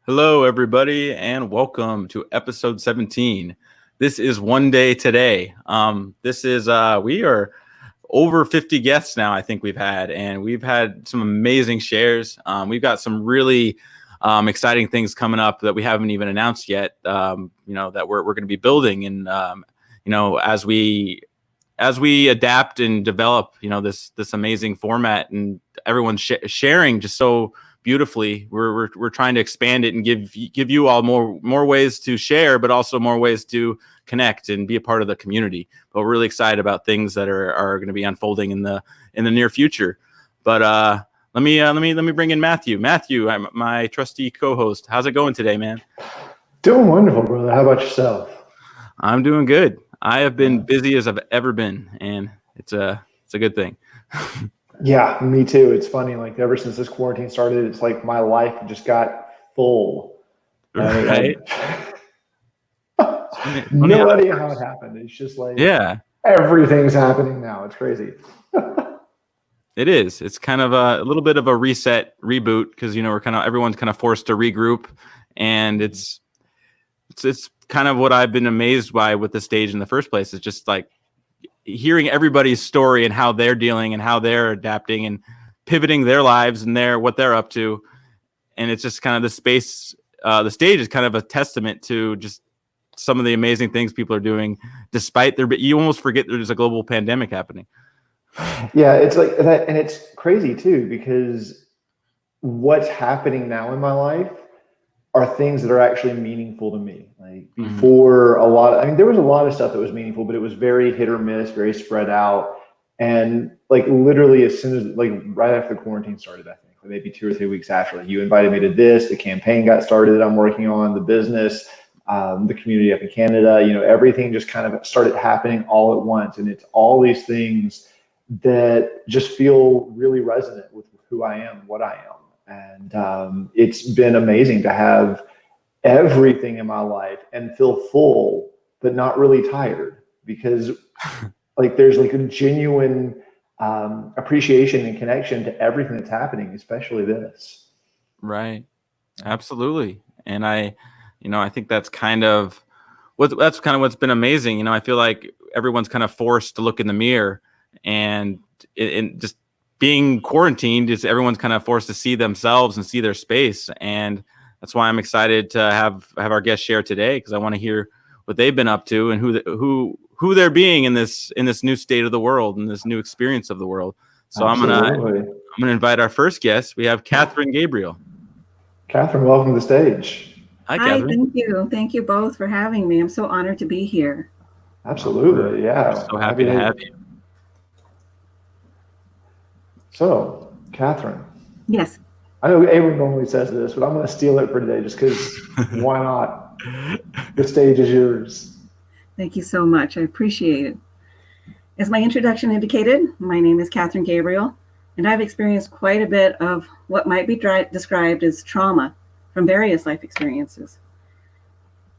Hello, everybody, and welcome to episode 17. This is One Day Today. We are over 50 guests now, I think we've had, and we've had some amazing shares. We've got some really exciting things coming up that we haven't even announced yet, that we're going to be building. And, as we adapt and develop, this amazing format and everyone's sharing just so beautifully, we're trying to expand it and give you all more ways to share, but also more ways to connect and be a part of the community. But we're really excited about things that are going to be unfolding in the near future. But let me bring in Matthew. Matthew, I'm my trusty co-host. How's it going today, man? Doing wonderful, brother. How about yourself? I'm doing good. I have been busy as I've ever been, and it's a good thing. Yeah, me too. It's funny. Like ever since this quarantine started, it's like my life just got full. Right? No idea how it happened. It's just like everything's happening now. It's crazy. It is. It's kind of a little bit of a reset, reboot, because everyone's kind of forced to regroup, and it's kind of what I've been amazed by with the stage in the first place. Is just like hearing everybody's story and how they're dealing and how they're adapting and pivoting their lives and what they're up to. And it's just kind of the space. The stage is kind of a testament to just some of the amazing things people are doing, despite you almost forget there's a global pandemic happening. Yeah, it's like that. And it's crazy too, because what's happening now in my life are things that are actually meaningful to me. Like before, there was a lot of stuff that was meaningful, but it was very hit or miss, very spread out. And like literally as soon as right after the quarantine started, I think maybe 2 or 3 weeks after, like you invited me to this, the campaign got started that I'm working on, the business, the community up in Canada, everything just kind of started happening all at once. And it's all these things that just feel really resonant with who I am, what I am. And it's been amazing to have everything in my life and feel full, but not really tired, because there's like a genuine appreciation and connection to everything that's happening, especially this. Right. Absolutely. And I think that's kind of what's been amazing. I feel like everyone's kind of forced to look in the mirror, and just being quarantined is everyone's kind of forced to see themselves and see their space. And that's why I'm excited to have our guest share today, because I want to hear what they've been up to and who they're being in this new state of the world and this new experience of the world. So Absolutely. I'm gonna invite our first guest. We have Catherine Gabriel. Catherine, welcome to the stage. Hi, Catherine. Thank you. Thank you both for having me. I'm so honored to be here. Absolutely. We're so happy to have you. So, Catherine. Yes. I know Abram normally says this, but I'm going to steal it for today just because why not? The stage is yours. Thank you so much. I appreciate it. As my introduction indicated, my name is Catherine Gabriel, and I've experienced quite a bit of what might be described as trauma from various life experiences.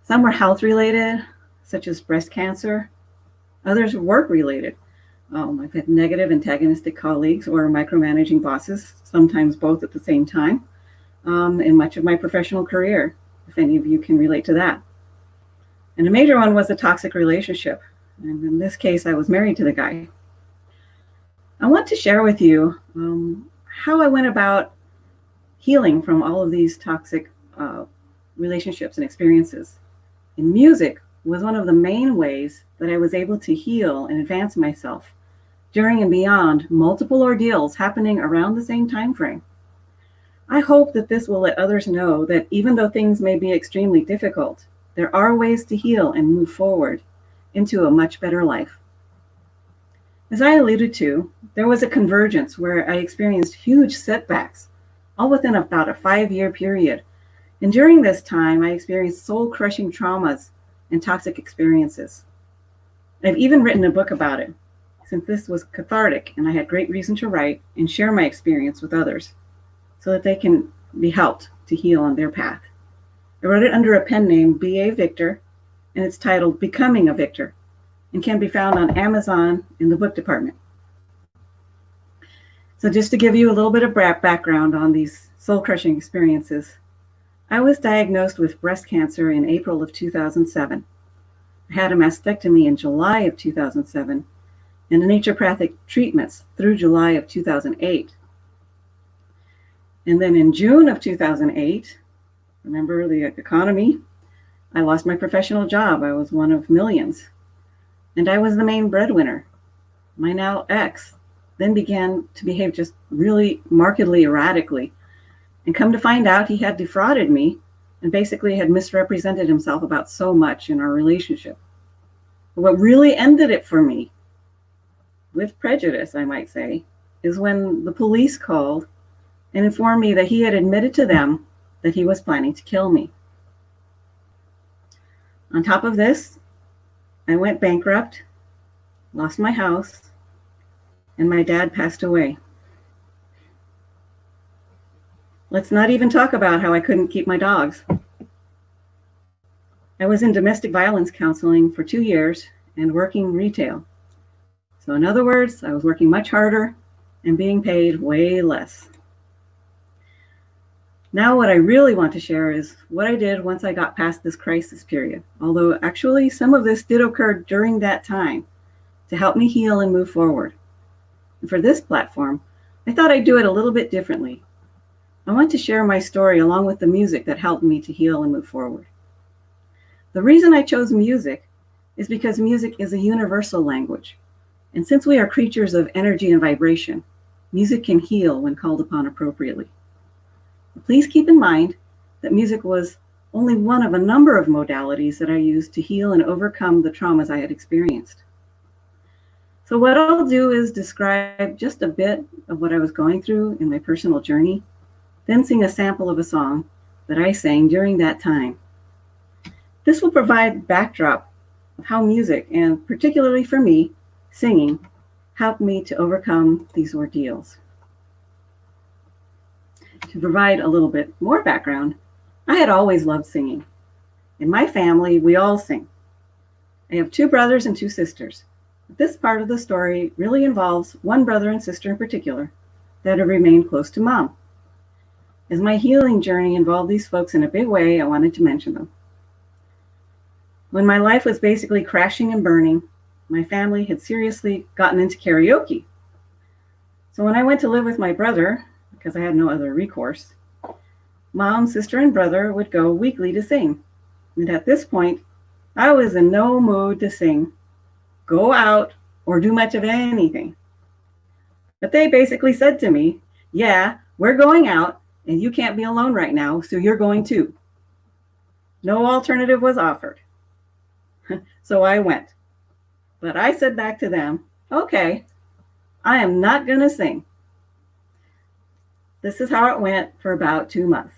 Some were health-related, such as breast cancer. Others were work-related. I've had negative antagonistic colleagues or micromanaging bosses, sometimes both at the same time, in much of my professional career, if any of you can relate to that. And a major one was a toxic relationship. And in this case, I was married to the guy. I want to share with you how I went about healing from all of these toxic relationships and experiences. And music was one of the main ways that I was able to heal and advance myself during and beyond multiple ordeals happening around the same time frame. I hope that this will let others know that even though things may be extremely difficult, there are ways to heal and move forward into a much better life. As I alluded to, there was a convergence where I experienced huge setbacks, all within about a 5-year period. And during this time, I experienced soul-crushing traumas and toxic experiences. I've even written a book about it, since this was cathartic and I had great reason to write and share my experience with others so that they can be helped to heal on their path. I wrote it under a pen name, B.A. Victor, and it's titled Becoming a Victor, and can be found on Amazon in the book department. So just to give you a little bit of background on these soul-crushing experiences, I was diagnosed with breast cancer in April of 2007. I had a mastectomy in July of 2007 and naturopathic treatments through July of 2008. And then in June of 2008, remember the economy, I lost my professional job. I was one of millions. And I was the main breadwinner. My now ex then began to behave just really markedly erratically. And come to find out, he had defrauded me and basically had misrepresented himself about so much in our relationship. But what really ended it for me, with prejudice, I might say, is when the police called and informed me that he had admitted to them that he was planning to kill me. On top of this, I went bankrupt, lost my house, and my dad passed away. Let's not even talk about how I couldn't keep my dogs. I was in domestic violence counseling for 2 years and working retail. So in other words, I was working much harder and being paid way less. Now what I really want to share is what I did once I got past this crisis period, although actually some of this did occur during that time to help me heal and move forward. And for this platform, I thought I'd do it a little bit differently. I want to share my story along with the music that helped me to heal and move forward. The reason I chose music is because music is a universal language. And since we are creatures of energy and vibration, music can heal when called upon appropriately. Please keep in mind that music was only one of a number of modalities that I used to heal and overcome the traumas I had experienced. So what I'll do is describe just a bit of what I was going through in my personal journey, then sing a sample of a song that I sang during that time. This will provide backdrop of how music, and particularly for me, singing, helped me to overcome these ordeals. To provide a little bit more background, I had always loved singing. In my family, we all sing. I have 2 brothers and 2 sisters. This part of the story really involves one brother and sister in particular that have remained close to Mom. As my healing journey involved these folks in a big way, I wanted to mention them. When my life was basically crashing and burning, my family had seriously gotten into karaoke. So when I went to live with my brother, because I had no other recourse, Mom, sister, and brother would go weekly to sing. And at this point, I was in no mood to sing, go out, or do much of anything. But they basically said to me, yeah, we're going out, and you can't be alone right now, so you're going too. No alternative was offered. So I went. But I said back to them, okay, I am not going to sing. This is how it went for about 2 months.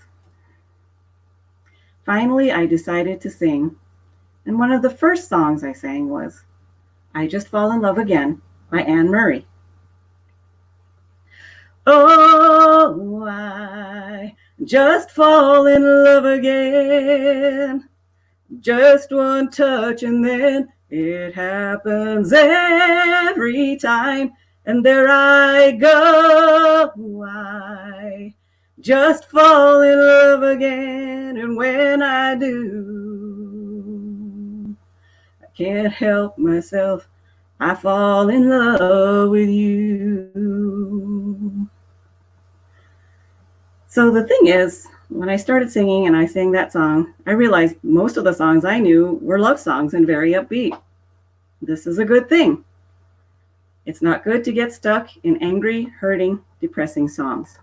Finally, I decided to sing, and one of the first songs I sang was I Just Fall in Love Again by Anne Murray. Oh, I just fall in love again. Just one touch and then it happens every time. And there I go, I just fall in love again. And when I do, I can't help myself. I fall in love with you. So the thing is, when I started singing and I sang that song, I realized most of the songs I knew were love songs and very upbeat. This is a good thing. It's not good to get stuck in angry, hurting, depressing songs.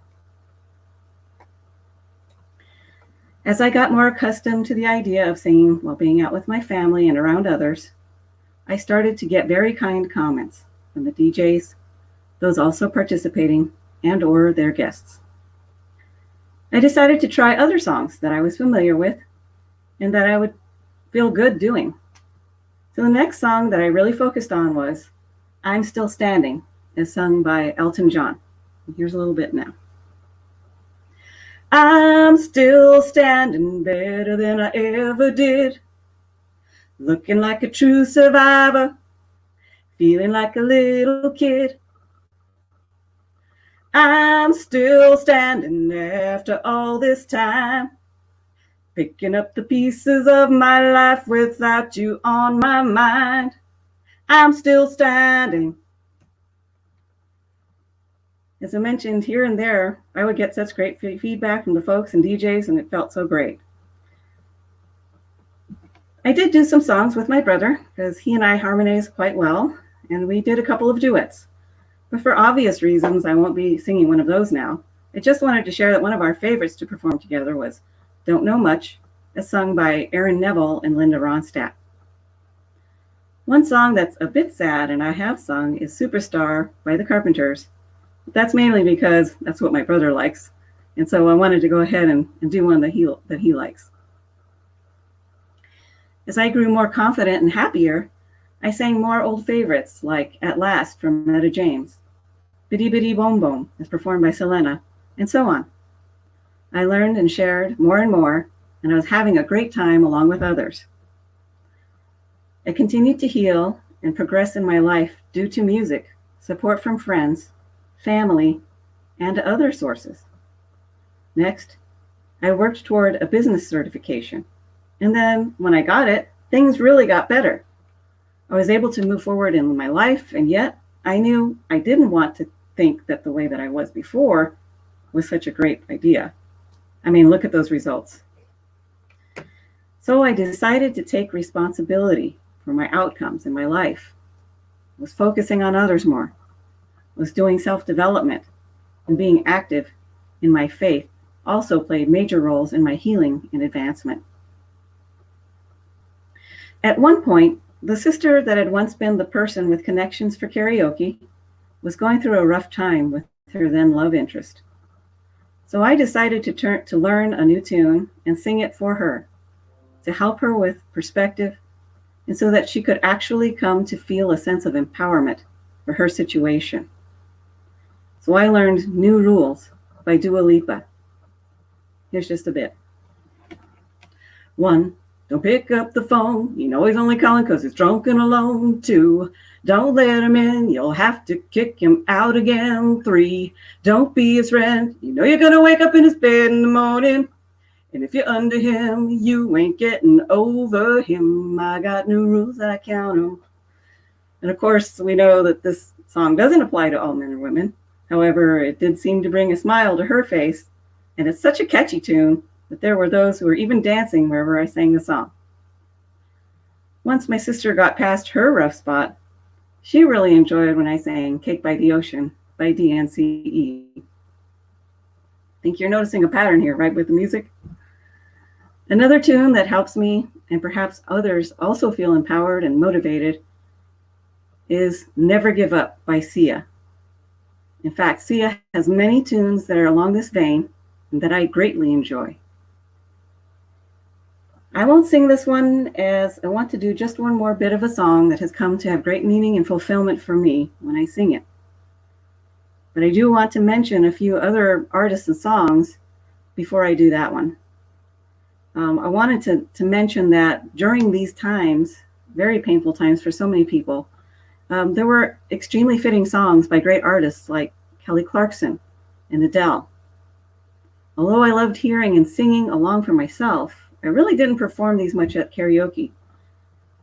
As I got more accustomed to the idea of singing while being out with my family and around others, I started to get very kind comments from the DJs, those also participating, and or their guests. I decided to try other songs that I was familiar with and that I would feel good doing. So the next song that I really focused on was I'm Still Standing, as sung by Elton John. Here's a little bit now. I'm still standing better than I ever did, looking like a true survivor, feeling like a little kid. I'm still standing after all this time, Picking up the pieces of my life without you on my mind. I'm still standing. As I mentioned, here and there, I would get such great feedback from the folks and DJs, and it felt so great. I did do some songs with my brother because he and I harmonize quite well, and we did a couple of duets. But for obvious reasons, I won't be singing one of those now. I just wanted to share that one of our favorites to perform together was Don't Know Much, as sung by Aaron Neville and Linda Ronstadt. One song that's a bit sad and I have sung is Superstar by the Carpenters. That's mainly because that's what my brother likes. And so I wanted to go ahead and do one that he likes. As I grew more confident and happier, I sang more old favorites like At Last from Etta James, Biddy Biddy Boom Boom as performed by Selena, and so on. I learned and shared more and more, and I was having a great time along with others. I continued to heal and progress in my life due to music, support from friends, family, and other sources. Next, I worked toward a business certification. And then when I got it, things really got better. I was able to move forward in my life, and yet I knew I didn't want to think that the way that I was before was such a great idea. I mean, look at those results. So I decided to take responsibility for my outcomes in my life. I was focusing on others more, was doing self-development, and being active in my faith also played major roles in my healing and advancement. At one point, the sister that had once been the person with connections for karaoke was going through a rough time with her then love interest. So I decided to learn a new tune and sing it for her, to help her with perspective, and so that she could actually come to feel a sense of empowerment for her situation. So I learned New Rules by Dua Lipa. Here's just a bit. 1, don't pick up the phone. You know he's only calling because he's drunk and alone. 2, don't let him in. You'll have to kick him out again. 3, don't be his friend. You know you're going to wake up in his bed in the morning. And if you're under him, you ain't getting over him. I got new rules that I count on. And of course, we know that this song doesn't apply to all men or women. However, it did seem to bring a smile to her face. And it's such a catchy tune that there were those who were even dancing wherever I sang the song. Once my sister got past her rough spot, she really enjoyed when I sang Cake by the Ocean by DNCE. Think you're noticing a pattern here, right, with the music? Another tune that helps me, and perhaps others also feel empowered and motivated, is Never Give Up by Sia. In fact, Sia has many tunes that are along this vein and that I greatly enjoy. I won't sing this one as I want to do just one more bit of a song that has come to have great meaning and fulfillment for me when I sing it. But I do want to mention a few other artists and songs before I do that one. I wanted to mention that during these times, very painful times for so many people, there were extremely fitting songs by great artists like Kelly Clarkson and Adele. Although I loved hearing and singing along for myself, I really didn't perform these much at karaoke.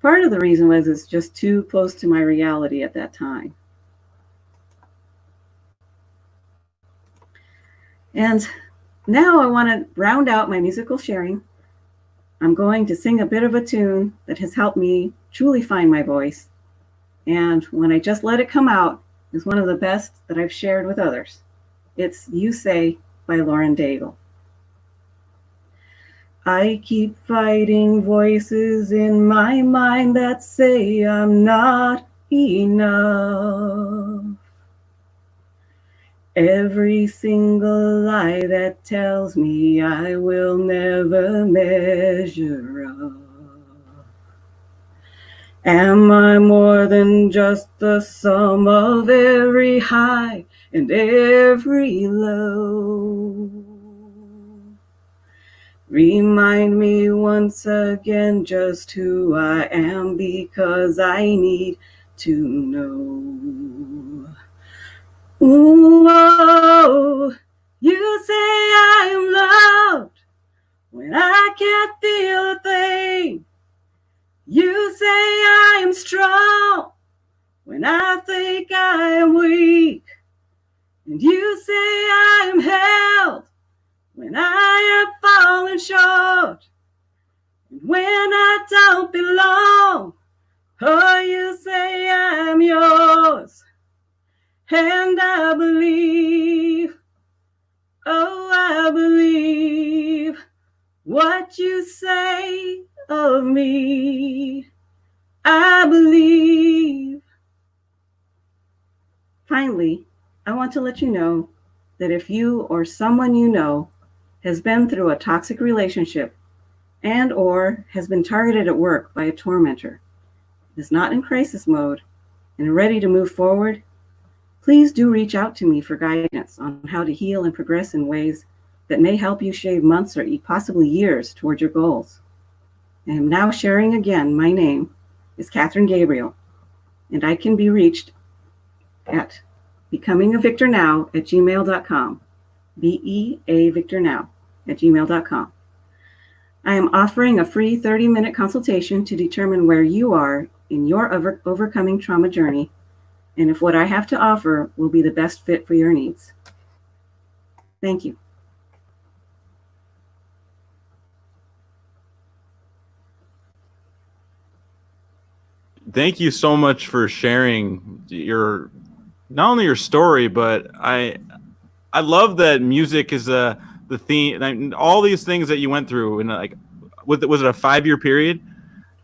Part of the reason was it's just too close to my reality at that time. And now I want to round out my musical sharing. I'm going to sing a bit of a tune that has helped me truly find my voice. And when I just let it come out, is one of the best that I've shared with others. It's You Say by Lauren Daigle. I keep fighting voices in my mind that say I'm not enough. Every single lie that tells me I will never measure up. Am I more than just the sum of every high and every low? Remind me once again just who I am, because I need to know. Ooh, oh, you say I am loved when I can't feel a thing. You say I am strong when I think I am weak. And you say I am held when I have fallen short. And when I don't belong, oh, you say I'm yours. And I believe, oh, I believe what you say of me. I believe. Finally, I want to let you know that if you or someone you know has been through a toxic relationship and or has been targeted at work by a tormentor, is not in crisis mode and ready to move forward, please do reach out to me for guidance on how to heal and progress in ways that may help you shave months or possibly years toward your goals. I am now sharing again. My name is Catherine Gabriel, and I can be reached at becomingavictornow@gmail.com, beavictornow@gmail.com. I am offering a free 30-minute consultation to determine where you are in your overcoming trauma journey and if what I have to offer will be the best fit for your needs. Thank you. Thank you so much for sharing your, not only your story, but I love that music is the theme. And all these things that you went through, and like, was it a 5-year period?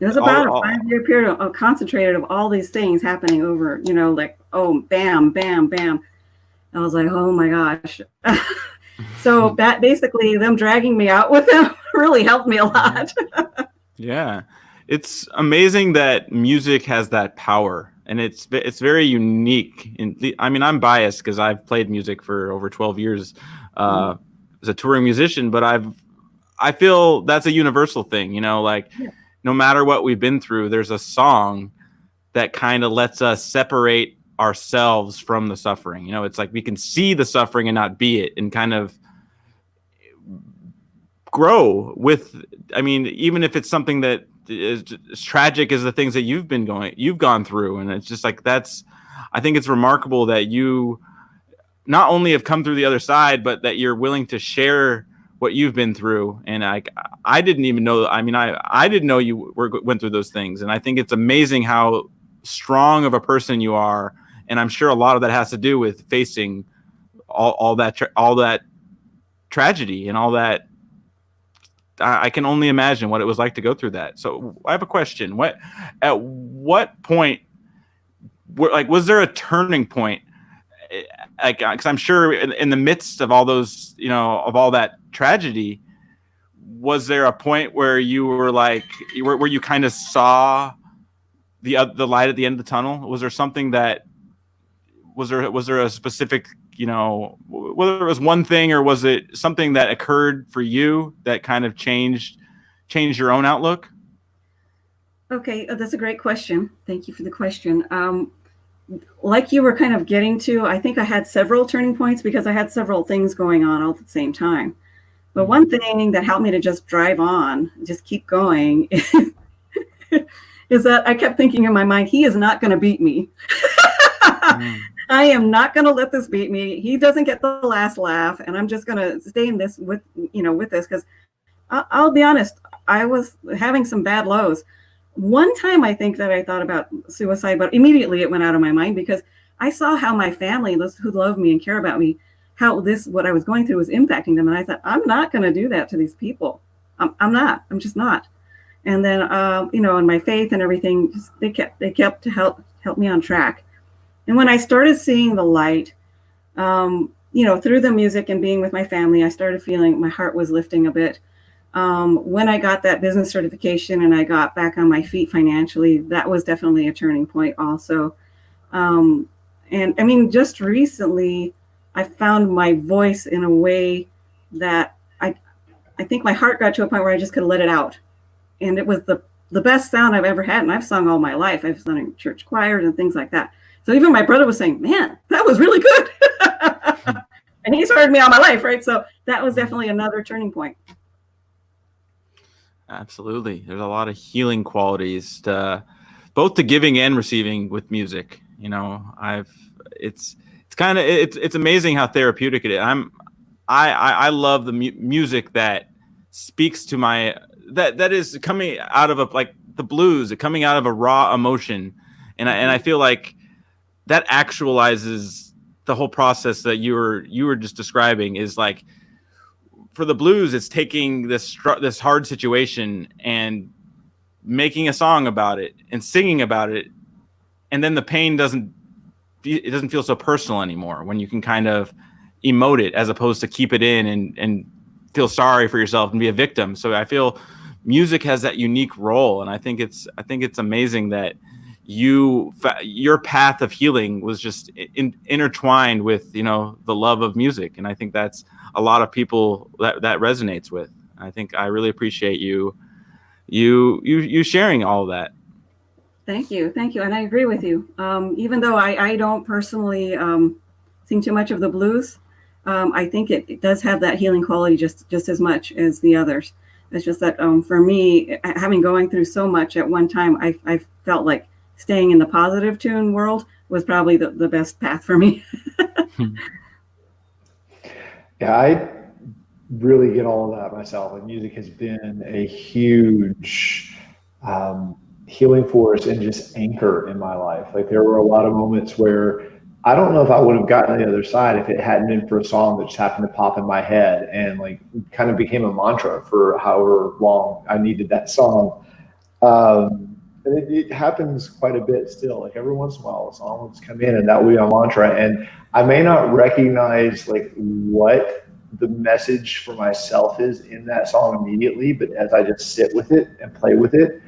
It was about a 5-year period of concentrated of all these things happening over, like, oh, bam, bam, bam. I was like, oh my gosh. So that basically them dragging me out with them really helped me a lot. Yeah. It's amazing that music has that power, and it's very unique. I mean, I'm biased because I've played music for over 12 years as a touring musician, but I feel that's a universal thing, like no matter what we've been through, there's a song that kind of lets us separate ourselves from the suffering. It's like we can see the suffering and not be it, and kind of grow with, I mean, even if it's something that is as tragic as the things that you've gone through. And it's just like, I think it's remarkable that you not only have come through the other side, but that you're willing to share what you've been through. And I didn't even know, I didn't know you went through those things. And I think it's amazing how strong of a person you are. And I'm sure a lot of that has to do with facing all that tragedy and all that. I can only imagine what it was like to go through that. So I have a question. At what point, was there a turning point? Because I'm sure in the midst of all those, of all that tragedy, was there a point where you were like, where you kind of saw the light at the end of the tunnel? Was there something that was there a specific, whether it was one thing or was it something that occurred for you that kind of changed your own outlook? Okay, that's a great question. Thank you for the question. Like you were kind of getting to, I think I had several turning points because I had several things going on all at the same time. But one thing that helped me to just drive on, just keep going, is that I kept thinking in my mind, he is not going to beat me. I am not going to let this beat me. He doesn't get the last laugh, and I'm just going to stay in this with this, because I'll be honest, I was having some bad lows. One time I think that I thought about suicide, but immediately it went out of my mind because I saw how my family, those who love me and care about me, how what I was going through was impacting them. And I thought, I'm not going to do that to these people. I'm just not. And then, and my faith and everything, they kept to help me on track. And when I started seeing the light, through the music and being with my family, I started feeling my heart was lifting a bit. When I got that business certification and I got back on my feet financially, that was definitely a turning point also. And I mean, just recently, I found my voice in a way that I think my heart got to a point where I just could let it out. And it was the best sound I've ever had. And I've sung all my life. I've sung in church choirs and things like that. So even my brother was saying, man, that was really good. And he's heard me all my life, right? So that was definitely another turning point. Absolutely. There's a lot of healing qualities to both to giving and receiving with music. You know, it's kind of it's amazing how therapeutic it is. I love the music that speaks to my that is coming out of like the blues, coming out of a raw emotion, and I feel like that actualizes the whole process that you were just describing. Is like, for the blues, it's taking this hard situation and making a song about it and singing about it, and then the pain doesn't feel so personal anymore when you can kind of emote it, as opposed to keep it in and feel sorry for yourself and be a victim. So I feel music has that unique role, and I think it's amazing that your path of healing was just intertwined with, you know, the love of music, and I think that's a lot of people that resonates with. I think I really appreciate you sharing all of that. Thank you, and I agree with you. Even though I don't personally sing too much of the blues, I think it does have that healing quality just as much as the others. It's just that for me, having going through so much at one time, I felt like staying in the positive tune world was probably the best path for me. Yeah, I really get all of that myself. And music has been a huge healing force and just anchor in my life. Like, there were a lot of moments where I don't know if I would have gotten to the other side if it hadn't been for a song that just happened to pop in my head and like kind of became a mantra for however long I needed that song. And it happens quite a bit still. Like, every once in a while, a song will just come in and that will be a mantra. And I may not recognize like what the message for myself is in that song immediately, but as I just sit with it and play with it,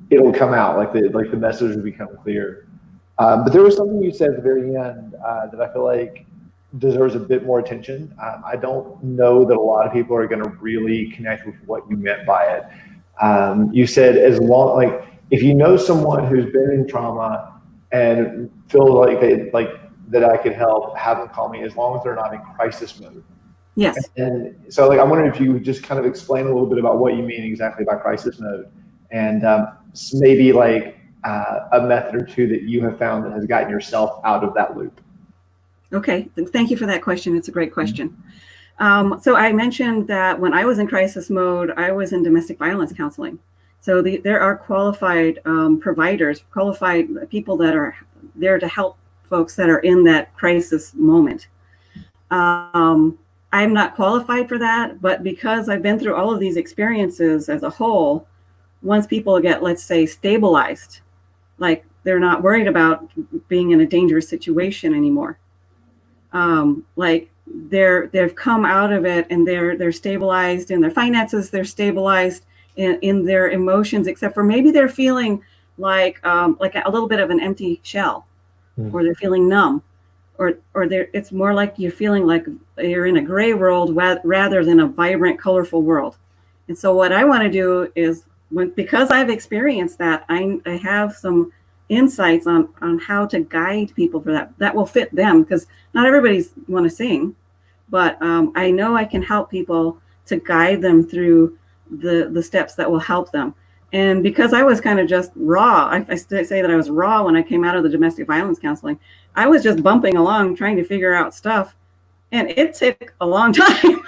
it'll come out. Like the message will become clear. But there was something you said at the very end that I feel like deserves a bit more attention. I don't know that a lot of people are going to really connect with what you meant by it. You said, as long, like, if you know someone who's been in trauma and feel like that I could help, have them call me, as long as they're not in crisis mode. Yes. And so, like, I wondered if you would just kind of explain a little bit about what you mean exactly by crisis mode, and maybe like a method or two that you have found that has gotten yourself out of that loop. Okay, thank you for that question. It's a great question. So I mentioned that when I was in crisis mode, I was in domestic violence counseling. So there are qualified providers, qualified people that are there to help folks that are in that crisis moment. I'm not qualified for that, but because I've been through all of these experiences as a whole, once people get, let's say, stabilized, like they're not worried about being in a dangerous situation anymore. Like they've come out of it and they're stabilized in their finances, they're stabilized in their emotions, except for maybe they're feeling like a little bit of an empty shell, or they're feeling numb, or it's more like you're feeling like you're in a gray world rather than a vibrant, colorful world. And so what I want to do is, because I've experienced that, I have some insights on how to guide people for that will fit them, because not everybody's want to sing, but I know I can help people to guide them through the steps that will help them. And because I was kind of just raw, I say that I was raw when I came out of the domestic violence counseling. I was just bumping along trying to figure out stuff, and it took a long time.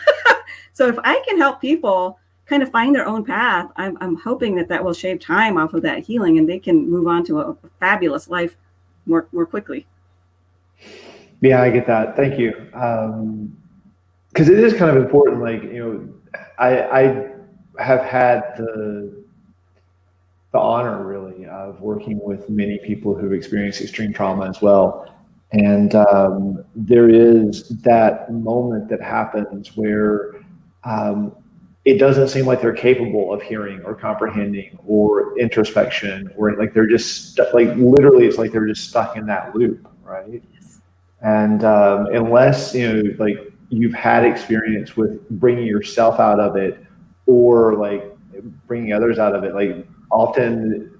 So if I can help people kind of find their own path, I'm hoping that will shave time off of that healing, and they can move on to a fabulous life more quickly. Yeah, I get that. Thank you. Because it is kind of important. Like, you know, I have had the honor, really, of working with many people who've experienced extreme trauma as well. And there is that moment that happens where it doesn't seem like they're capable of hearing or comprehending or introspection, or like they're just like, literally, it's like they're just stuck in that loop, right? Yes. And unless, you know, like you've had experience with bringing yourself out of it, or like bringing others out of it, like often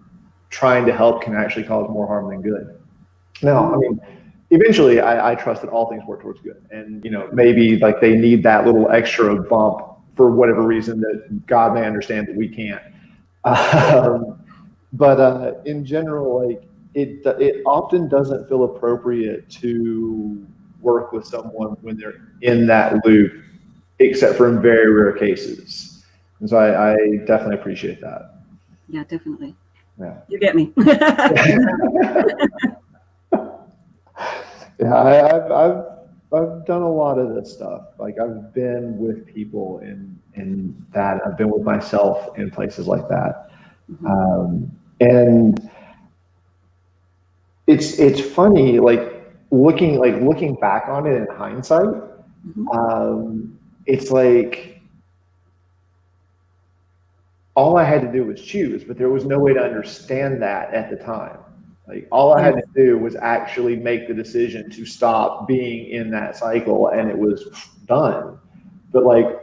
trying to help can actually cause more harm than good. Now, I mean, eventually I trust that all things work towards good, and, you know, maybe like they need that little extra bump for whatever reason that God may understand that we can't. But in general, like it often doesn't feel appropriate to work with someone when they're in that loop, except for in very rare cases. And so I definitely appreciate that. Yeah, definitely. Yeah. You get me. Yeah, I've done a lot of this stuff. Like I've been with people in that. I've been with myself in places like that. And it's funny, like looking back on it in hindsight. It's like all I had to do was choose, but there was no way to understand that at the time. Like all I had to do was actually make the decision to stop being in that cycle, and it was done. But like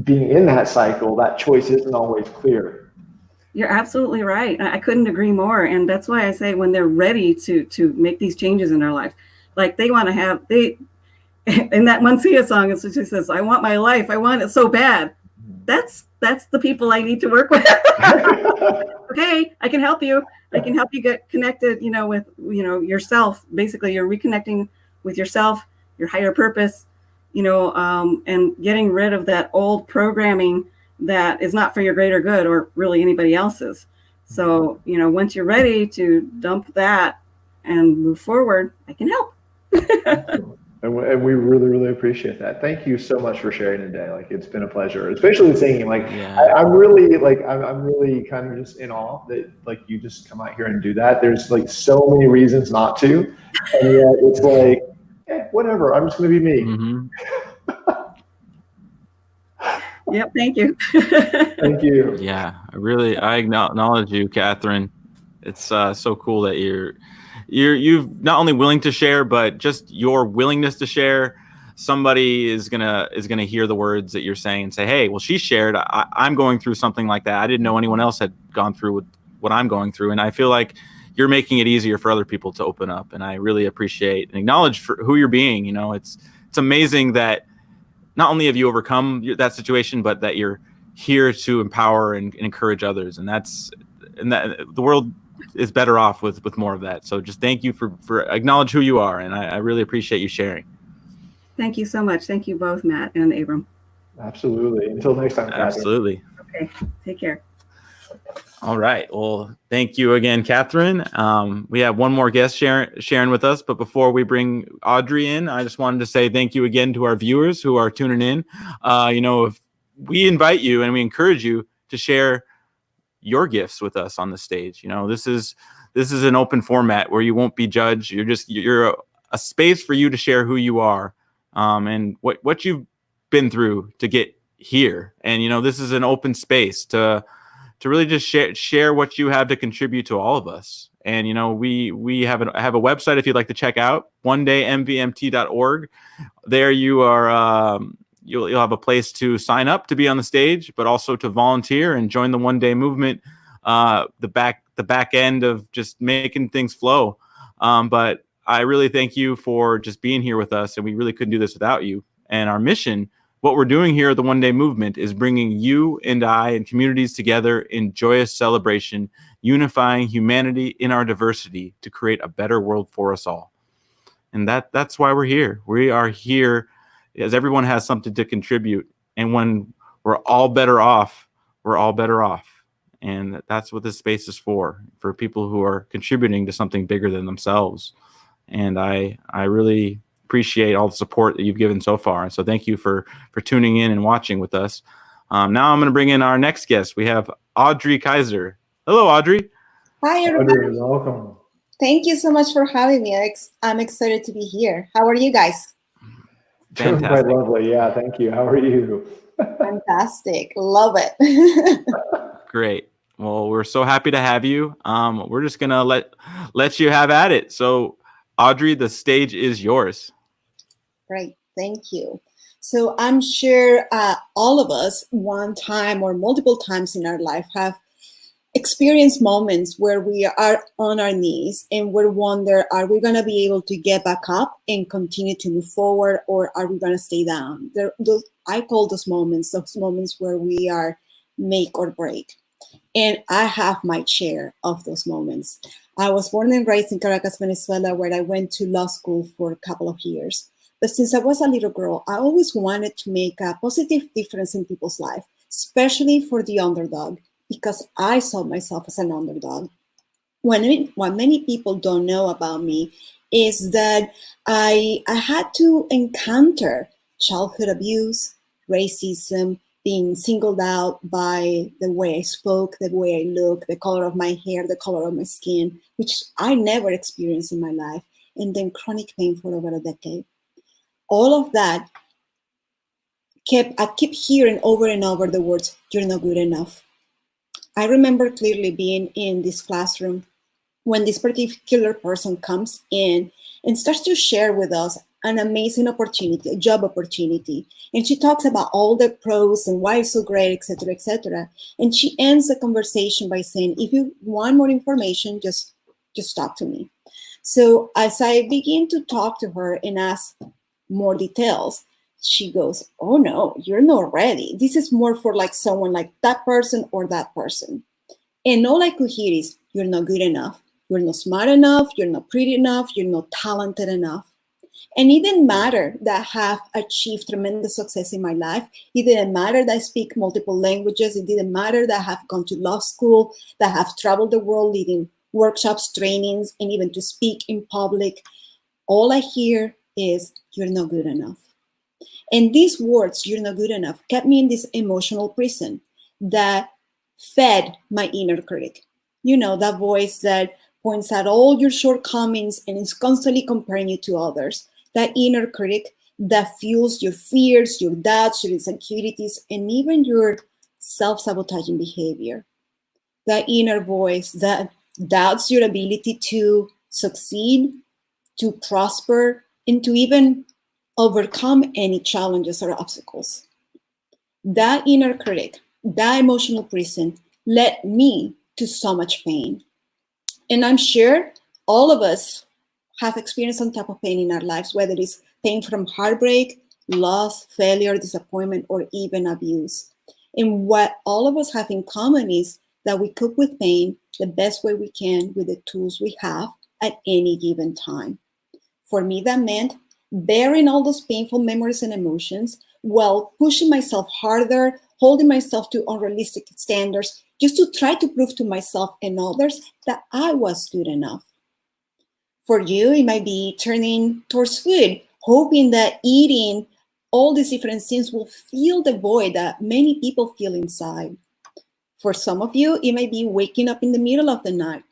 being in that cycle, that choice isn't always clear. You're absolutely right. I couldn't agree more. And that's why I say when they're ready to make these changes in their life, like they want to have in that one Sia song, it's she says, "I want my life. I want it so bad." That's the people I need to work with. Okay, I can help you. I can help you get connected, with, yourself. Basically, you're reconnecting with yourself, your higher purpose, and getting rid of that old programming that is not for your greater good or really anybody else's. So, once you're ready to dump that and move forward, I can help. And we really, really appreciate that. Thank you so much for sharing today. Like it's been a pleasure, especially singing. Like I'm really kind of just in awe that like you just come out here and do that. There's like so many reasons not to, and yet it's like, whatever. I'm just going to be me. Yep. Thank you. Thank you. Yeah, I acknowledge you, Catherine. It's so cool that you've not only willing to share, but just your willingness to share. Somebody is gonna hear the words that you're saying and say, "Hey, well, she shared. I'm going through something like that. I didn't know anyone else had gone through with what I'm going through." And I feel like you're making it easier for other people to open up. And I really appreciate and acknowledge for who you're being. It's amazing that not only have you overcome that situation, but that you're here to empower and encourage others. And that the world is better off with more of that. So just thank you for acknowledge who you are. And I really appreciate you sharing. Thank you so much. Thank you both, Matt and Abram. Absolutely. Until next time, Catherine. Absolutely. Okay. Take care. All right. Well, thank you again, Catherine. We have one more guest sharing with us, but before we bring Audrey in, I just wanted to say thank you again to our viewers who are tuning in. If we invite you and we encourage you to share your gifts with us on the stage. This is an open format where you won't be judged. You're a space for you to share who you are, and what you've been through to get here. And this is an open space to really just share what you have to contribute to all of us. And we have a website if you'd like to check out, onedaymvmt.org. There you are. You'll have a place to sign up to be on the stage, but also to volunteer and join the One Day movement. The back end of just making things flow. But I really thank you for just being here with us, and we really couldn't do this without you. And our mission, what we're doing here at the One Day Movement, is bringing you and I and communities together in joyous celebration, unifying humanity in our diversity to create a better world for us all. And that's why we're here. We are here because everyone has something to contribute. And when we're all better off, we're all better off. And that's what this space is for people who are contributing to something bigger than themselves. And I really appreciate all the support that you've given so far. So thank you for tuning in and watching with us. Now I'm going to bring in our next guest. We have Audrey Kaiser. Hello, Audrey. Hi, everybody. Audrey, welcome. Thank you so much for having me. I'm excited to be here. How are you guys? Fantastic. Quite lovely. Yeah, thank you. How are you? Fantastic. Love it. Great. Well, we're so happy to have you. We're just going to let you have at it. So, Audrey, the stage is yours. Great. Thank you. So I'm sure all of us one time or multiple times in our life have experienced moments where we are on our knees and we wonder, are we going to be able to get back up and continue to move forward, or are we going to stay down? I call those moments where we are make or break. And I have my share of those moments. I was born and raised in Caracas, Venezuela, where I went to law school for a couple of years. But since I was a little girl, I always wanted to make a positive difference in people's life, especially for the underdog, because I saw myself as an underdog. What many people don't know about me is that I had to encounter childhood abuse, racism, being singled out by the way I spoke, the way I look, the color of my hair, the color of my skin, which I never experienced in my life, and then chronic pain for over a decade. All of that I kept hearing over and over the words, "You're not good enough." I remember clearly being in this classroom when this particular person comes in and starts to share with us an amazing opportunity, a job opportunity. And she talks about all the pros and why it's so great, et cetera, et cetera. And she ends the conversation by saying, if you want more information, just talk to me. So as I begin to talk to her and ask more details, she goes, "Oh no, you're not ready. This is more for like someone like that person or that person." And all I could hear is, "You're not good enough. You're not smart enough. You're not pretty enough. You're not talented enough." And it didn't matter that I have achieved tremendous success in my life. It didn't matter that I speak multiple languages. It didn't matter that I have gone to law school, that I have traveled the world leading workshops, trainings, and even to speak in public. All I hear is, "You're not good enough." And these words, "You're not good enough," kept me in this emotional prison that fed my inner critic. You know, that voice that points out all your shortcomings and is constantly comparing you to others. That inner critic that fuels your fears, your doubts, your insecurities, and even your self-sabotaging behavior. That inner voice that doubts your ability to succeed, to prosper, and to even overcome any challenges or obstacles. That inner critic, that emotional prison led me to so much pain. And I'm sure all of us have experienced some type of pain in our lives, whether it's pain from heartbreak, loss, failure, disappointment, or even abuse. And what all of us have in common is that we cope with pain the best way we can with the tools we have at any given time. For me, that meant bearing all those painful memories and emotions while pushing myself harder, holding myself to unrealistic standards, just to try to prove to myself and others that I was good enough. For you, it might be turning towards food, hoping that eating all these different things will fill the void that many people feel inside. For some of you, it might be waking up in the middle of the night,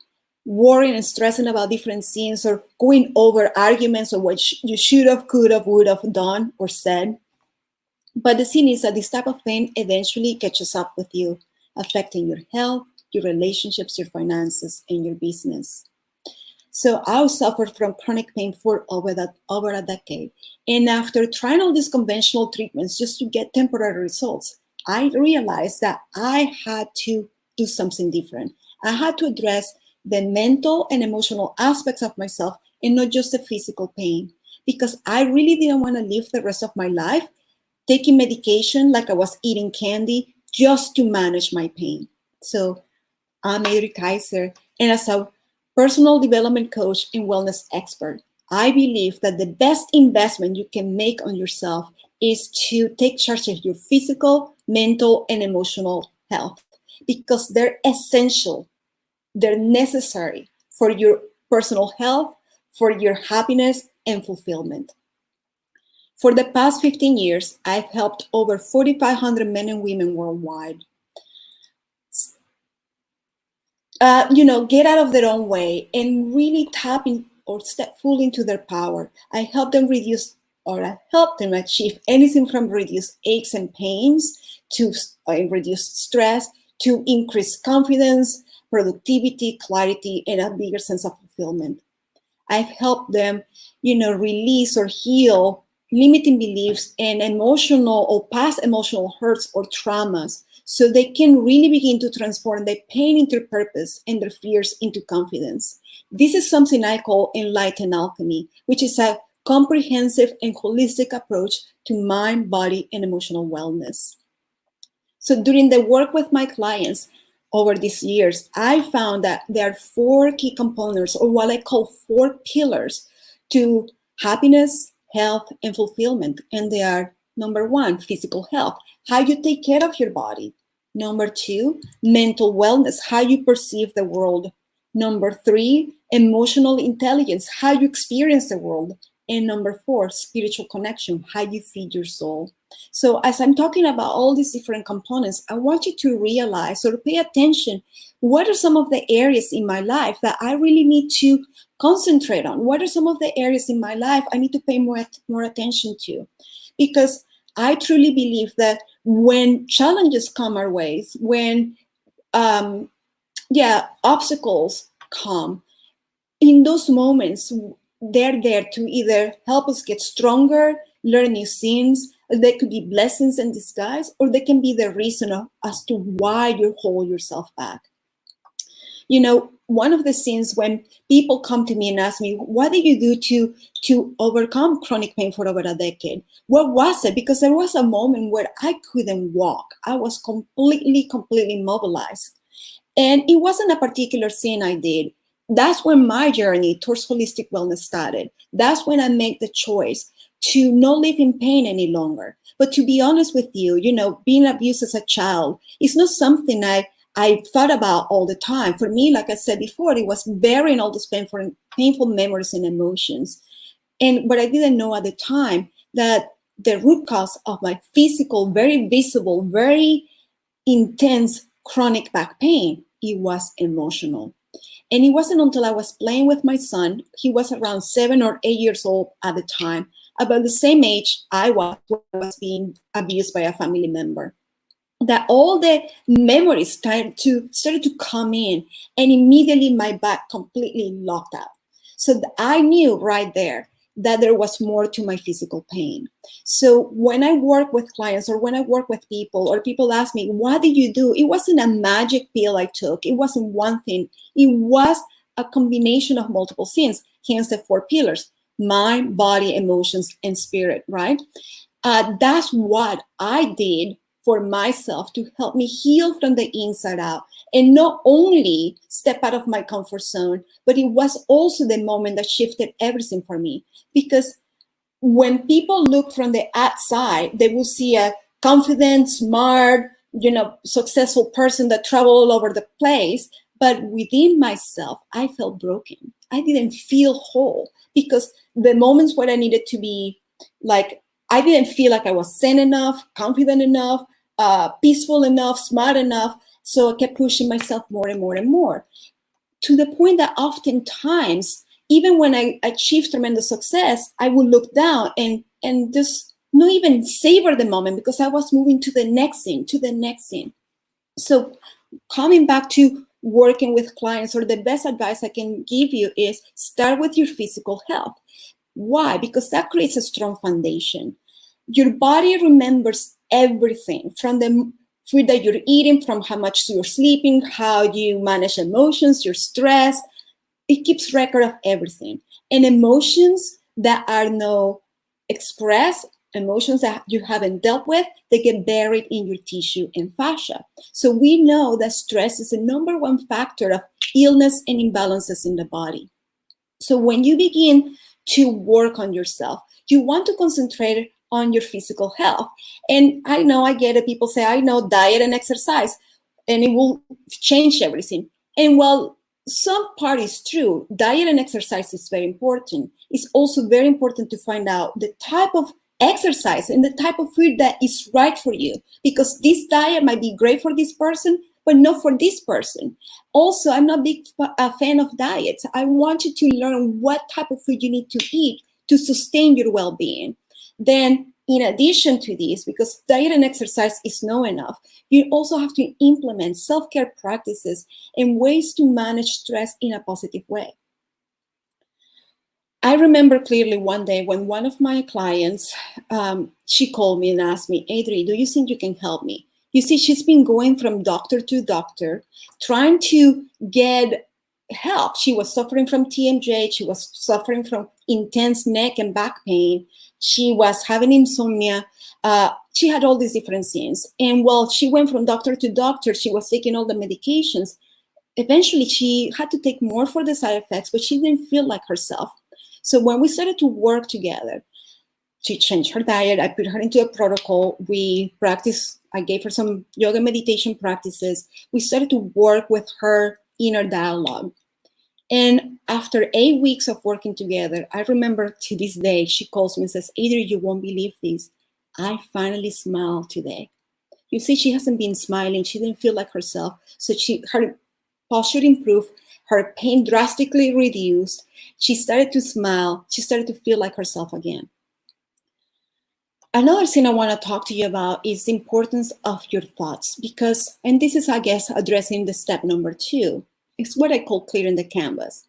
worrying and stressing about different things, or going over arguments of what you should have, could have, would have done or said. But the thing is that this type of pain eventually catches up with you, affecting your health, your relationships, your finances, and your business. So I suffered from chronic pain for over a decade. And after trying all these conventional treatments just to get temporary results, I realized that I had to do something different. I had to address the mental and emotional aspects of myself and not just the physical pain, because I really didn't want to live the rest of my life taking medication like I was eating candy just to manage my pain. So I'm Adri Kaiser, and as a personal development coach and wellness expert, I believe that the best investment you can make on yourself is to take charge of your physical, mental, and emotional health, because they're essential. They're necessary for your personal health, for your happiness and fulfillment. For the past 15 years, I've helped over 4,500 men and women worldwide get out of their own way and really tap in or step fully into their power. I help them achieve anything from reduce aches and pains to reduce stress, to increase confidence, productivity, clarity, and a bigger sense of fulfillment. I've helped them, release or heal limiting beliefs and emotional or past emotional hurts or traumas, so they can really begin to transform their pain into purpose and their fears into confidence. This is something I call enlightened alchemy, which is a comprehensive and holistic approach to mind, body, and emotional wellness. So during the work with my clients, over these years, I found that there are 4 key components, or what I call 4 pillars to happiness, health, and fulfillment. And they are: number 1, physical health, how you take care of your body. Number 2, mental wellness, how you perceive the world. Number 3, emotional intelligence, how you experience the world. And number 4, spiritual connection, how you feed your soul. So as I'm talking about all these different components, I want you to realize or pay attention. What are some of the areas in my life that I really need to concentrate on? What are some of the areas in my life I need to pay more attention to? Because I truly believe that when challenges come our ways, when obstacles come, in those moments, they're there to either help us get stronger, learn new things. They could be blessings in disguise, or they can be the reason as to why you hold yourself back. You know, one of the things when people come to me and ask me, what did you do to overcome chronic pain for over a decade? What was it? Because there was a moment where I couldn't walk. I was completely mobilized. And it wasn't a particular thing I did. That's when my journey towards holistic wellness started. That's when I made the choice to not live in pain any longer. But to be honest with you, you know, being abused as a child is not something I thought about all the time. For me, like I said before, it was burying all those painful memories and emotions. But I didn't know at the time that the root cause of my physical, very visible, very intense chronic back pain, it was emotional. And it wasn't until I was playing with my son, he was around 7 or 8 years old at the time, about the same age I was when I was being abused by a family member, that all the memories started to come in, and immediately my back completely locked out. So I knew right there that there was more to my physical pain. So when I work with clients, or when I work with people, or people ask me, what did you do? It wasn't a magic pill I took. It wasn't one thing. It was a combination of multiple things, hence the 4 pillars: mind, body, emotions, and spirit, right? That's what I did for myself to help me heal from the inside out, and not only step out of my comfort zone, but it was also the moment that shifted everything for me. Because when people look from the outside, they will see a confident, smart, successful person that traveled all over the place. But within myself, I felt broken. I didn't feel whole, because the moments where I needed to be like, I didn't feel like I was sane enough, confident enough, peaceful enough, smart enough. So I kept pushing myself more and more and more, to the point that oftentimes, even when I achieved tremendous success, I would look down and just not even savor the moment, because I was moving to the next thing, So coming back to working with clients, or the best advice I can give you is start with your physical health. Why? Because that creates a strong foundation. Your body remembers everything, from the food that you're eating, from how much you're sleeping, how you manage emotions, your stress. It keeps record of everything. And emotions that are not expressed, emotions that you haven't dealt with, they get buried in your tissue and fascia. So we know that stress is the #1 factor of illness and imbalances in the body. So when you begin to work on yourself, you want to concentrate on your physical health. And I know, I get it. People say, I know, diet and exercise, and it will change everything. And while some part is true, diet and exercise is very important. It's also very important to find out the type of exercise and the type of food that is right for you, because this diet might be great for this person, but not for this person. Also, I'm not a fan of diets. I want you to learn what type of food you need to eat to sustain your well-being. Then, in addition to this, because diet and exercise is not enough, you also have to implement self-care practices and ways to manage stress in a positive way. I remember clearly one day when one of my clients, she called me and asked me, Adri, do you think you can help me? You see, she's been going from doctor to doctor, trying to get help. She was suffering from TMJ. She was suffering from intense neck and back pain. She was having insomnia. She had all these different scenes. And while she went from doctor to doctor, she was taking all the medications. Eventually, she had to take more for the side effects, but she didn't feel like herself. So when we started to work together, she changed her diet. I put her into a protocol. We practiced. I gave her some yoga meditation practices. We started to work with her inner dialogue. And after 8 weeks of working together, I remember to this day, she calls me and says, Adrian, you won't believe this. I finally smiled today. You see, she hasn't been smiling. She didn't feel like herself. So her posture improved. Her pain drastically reduced. She started to smile. She started to feel like herself again. Another thing I want to talk to you about is the importance of your thoughts, because, and this is, I guess, addressing the step number 2. It's what I call clearing the canvas,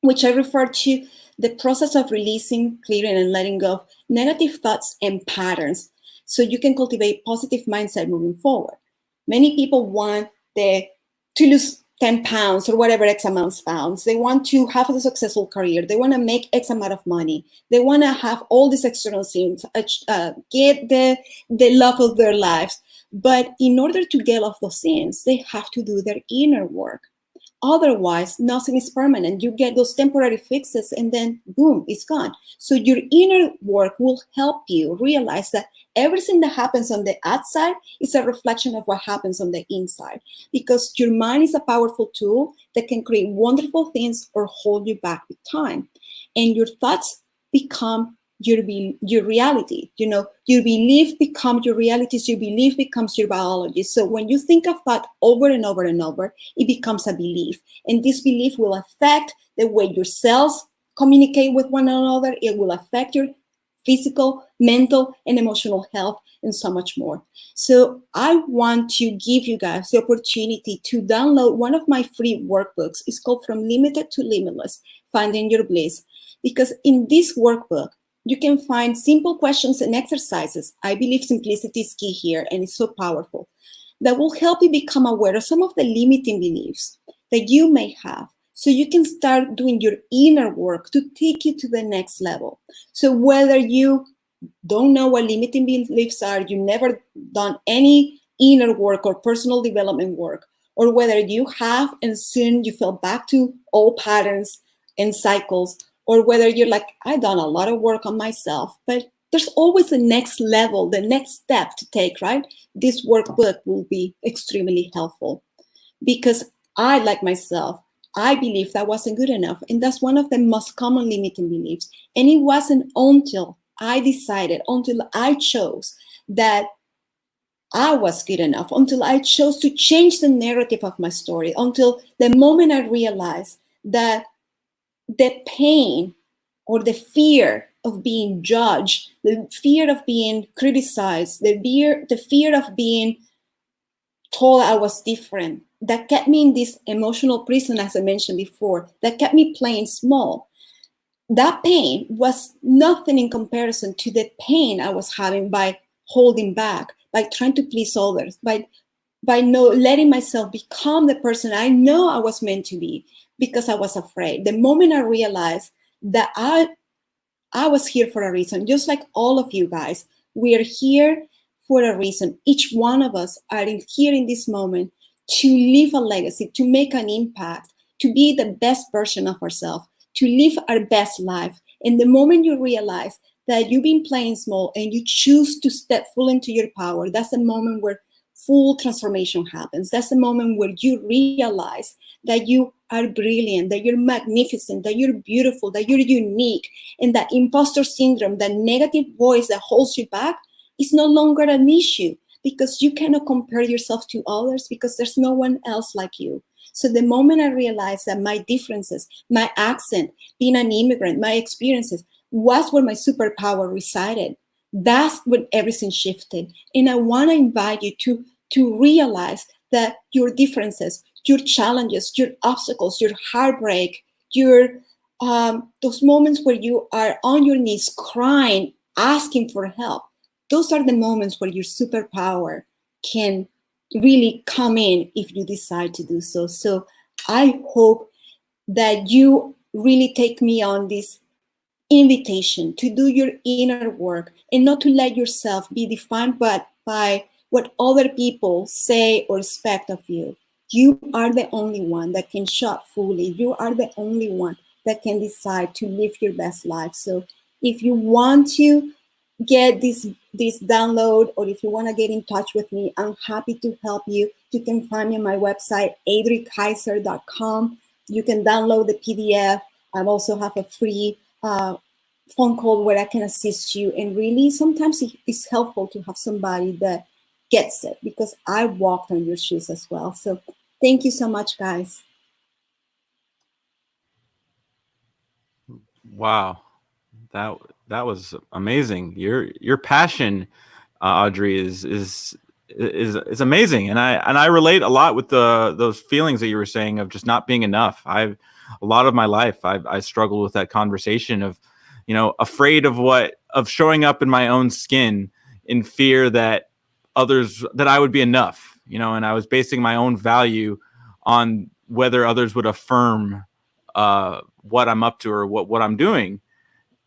which I refer to the process of releasing, clearing, and letting go of negative thoughts and patterns so you can cultivate positive mindset moving forward. Many people want to lose 10 pounds or whatever X amount of pounds. They want to have a successful career. They want to make X amount of money. They want to have all these external things, get the love of their lives. But in order to get off those things, they have to do their inner work. Otherwise, nothing is permanent. You get those temporary fixes and then boom, it's gone. So your inner work will help you realize that everything that happens on the outside is a reflection of what happens on the inside, because your mind is a powerful tool that can create wonderful things or hold you back with time. And your thoughts become your reality. You know, your belief becomes your realities. Your belief becomes your biology. So when you think of thought over and over and over, it becomes a belief. And this belief will affect the way your cells communicate with one another. It will affect your physical, mental, and emotional health, and so much more. So I want to give you guys the opportunity to download one of my free workbooks. It's called From Limited to Limitless, Finding Your Bliss. Because in this workbook, you can find simple questions and exercises. I believe simplicity is key here, and it's so powerful, that will help you become aware of some of the limiting beliefs that you may have, so you can start doing your inner work to take you to the next level. So whether you don't know what limiting beliefs are, you've never done any inner work or personal development work, or whether you have and soon you fell back to old patterns and cycles, or whether you're like, I've done a lot of work on myself, but there's always the next level, the next step to take, right? This workbook will be extremely helpful, because I, like myself, I believe that wasn't good enough. And that's one of the most common limiting beliefs. And it wasn't until I decided, until I chose that I was good enough, until I chose to change the narrative of my story, until the moment I realized that the pain or the fear of being judged, the fear of being criticized, the fear of being told I was different, that kept me in this emotional prison, as I mentioned before, that kept me playing small. That pain was nothing in comparison to the pain I was having by holding back, by trying to please others, by not letting myself become the person I know I was meant to be, because I was afraid. The moment I realized that I was here for a reason, just like all of you guys, we are here for a reason. Each one of us are here in this moment to leave a legacy, to make an impact, to be the best version of ourselves, to live our best life. And the moment you realize that you've been playing small and you choose to step full into your power, that's the moment where full transformation happens. That's the moment where you realize that you are brilliant, that you're magnificent, that you're beautiful, that you're unique, and that imposter syndrome, that negative voice that holds you back, is no longer an issue, because you cannot compare yourself to others, because there's no one else like you. So the moment I realized that my differences, my accent, being an immigrant, my experiences, was where my superpower resided, that's when everything shifted. And I want to invite you to realize that your differences, your challenges, your obstacles, your heartbreak, your those moments where you are on your knees crying, asking for help, those are the moments where your superpower can really come in if you decide to do so. So I hope that you really take me on this invitation to do your inner work and not to let yourself be defined by what other people say or expect of you. You are the only one that can show up fully. You are the only one that can decide to live your best life. So if you want to get this download, or if you want to get in touch with me, I'm happy to help you. You can find me on my website, adrikaiser.com. You can download the PDF. I also have a free phone call where I can assist you. And really, sometimes it's helpful to have somebody that gets it, because I walked on your shoes as well. So thank you so much, guys. Wow, that was amazing. Your passion, Audrey, is amazing, and I relate a lot with those feelings that you were saying of just not being enough. A lot of my life I struggled with that conversation of, afraid of showing up in my own skin, in fear that I would be enough, and I was basing my own value on whether others would affirm what I'm up to or what I'm doing.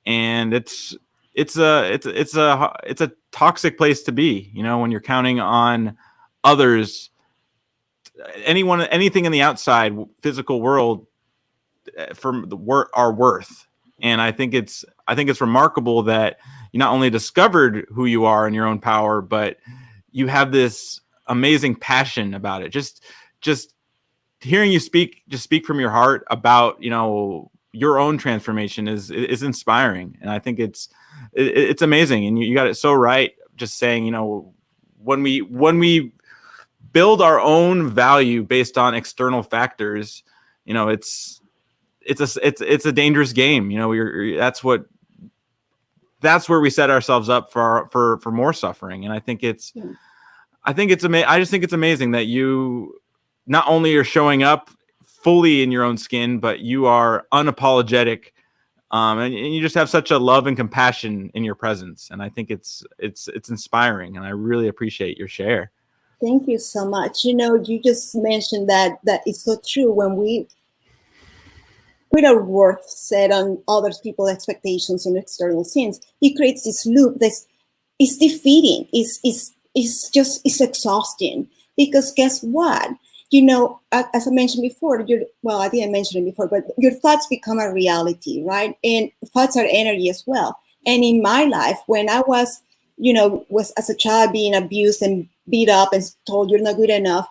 And it's a toxic place to be, when you're counting on others, anything in the outside physical world for our worth. And I think it's remarkable that you not only discovered who you are in your own power, but you have this amazing passion about it. Just hearing you speak from your heart about, your own transformation is inspiring. And I think it's amazing. And you got it so right. Just saying, when we build our own value based on external factors, it's a dangerous game. That's where we set ourselves up for more suffering. And I just think it's amazing that you not only are showing up fully in your own skin, but you are unapologetic, and you just have such a love and compassion in your presence. And I think it's inspiring, and I really appreciate your share. Thank you so much. You just mentioned that it's so true. When we put our worth set on other people's expectations and external things, it creates this loop that's defeating. It's exhausting, because guess what? As I mentioned before, I didn't mention it before, but your thoughts become a reality, right? And thoughts are energy as well. And in my life, when I was as a child being abused and beat up and told you're not good enough,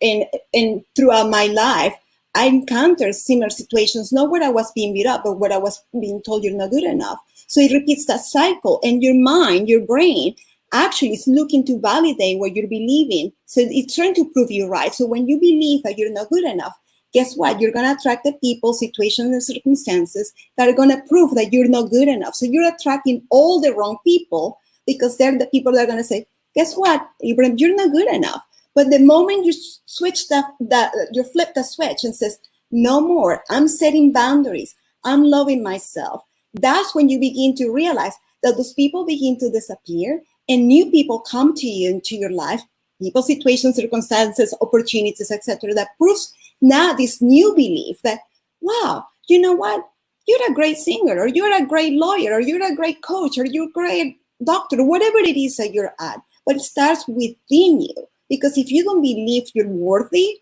and throughout my life, I encountered similar situations, not where I was being beat up, but where I was being told you're not good enough. So it repeats that cycle, and your mind, your brain, actually is looking to validate what you're believing. So it's trying to prove you right. So when you believe that you're not good enough, guess what? You're going to attract the people, situations, and circumstances that are going to prove that you're not good enough. So you're attracting all the wrong people, because they're the people that are going to say, guess what? Ibrahim, you're not good enough. But the moment you switch you flip the switch and says, no more, I'm setting boundaries, I'm loving myself, that's when you begin to realize that those people begin to disappear, and new people come to you into your life, people, situations, circumstances, opportunities, etc. That proves now this new belief that, wow, you know what? You're a great singer, or you're a great lawyer, or you're a great coach, or you're a great doctor, whatever it is that you're at. But it starts within you. Because if you don't believe you're worthy,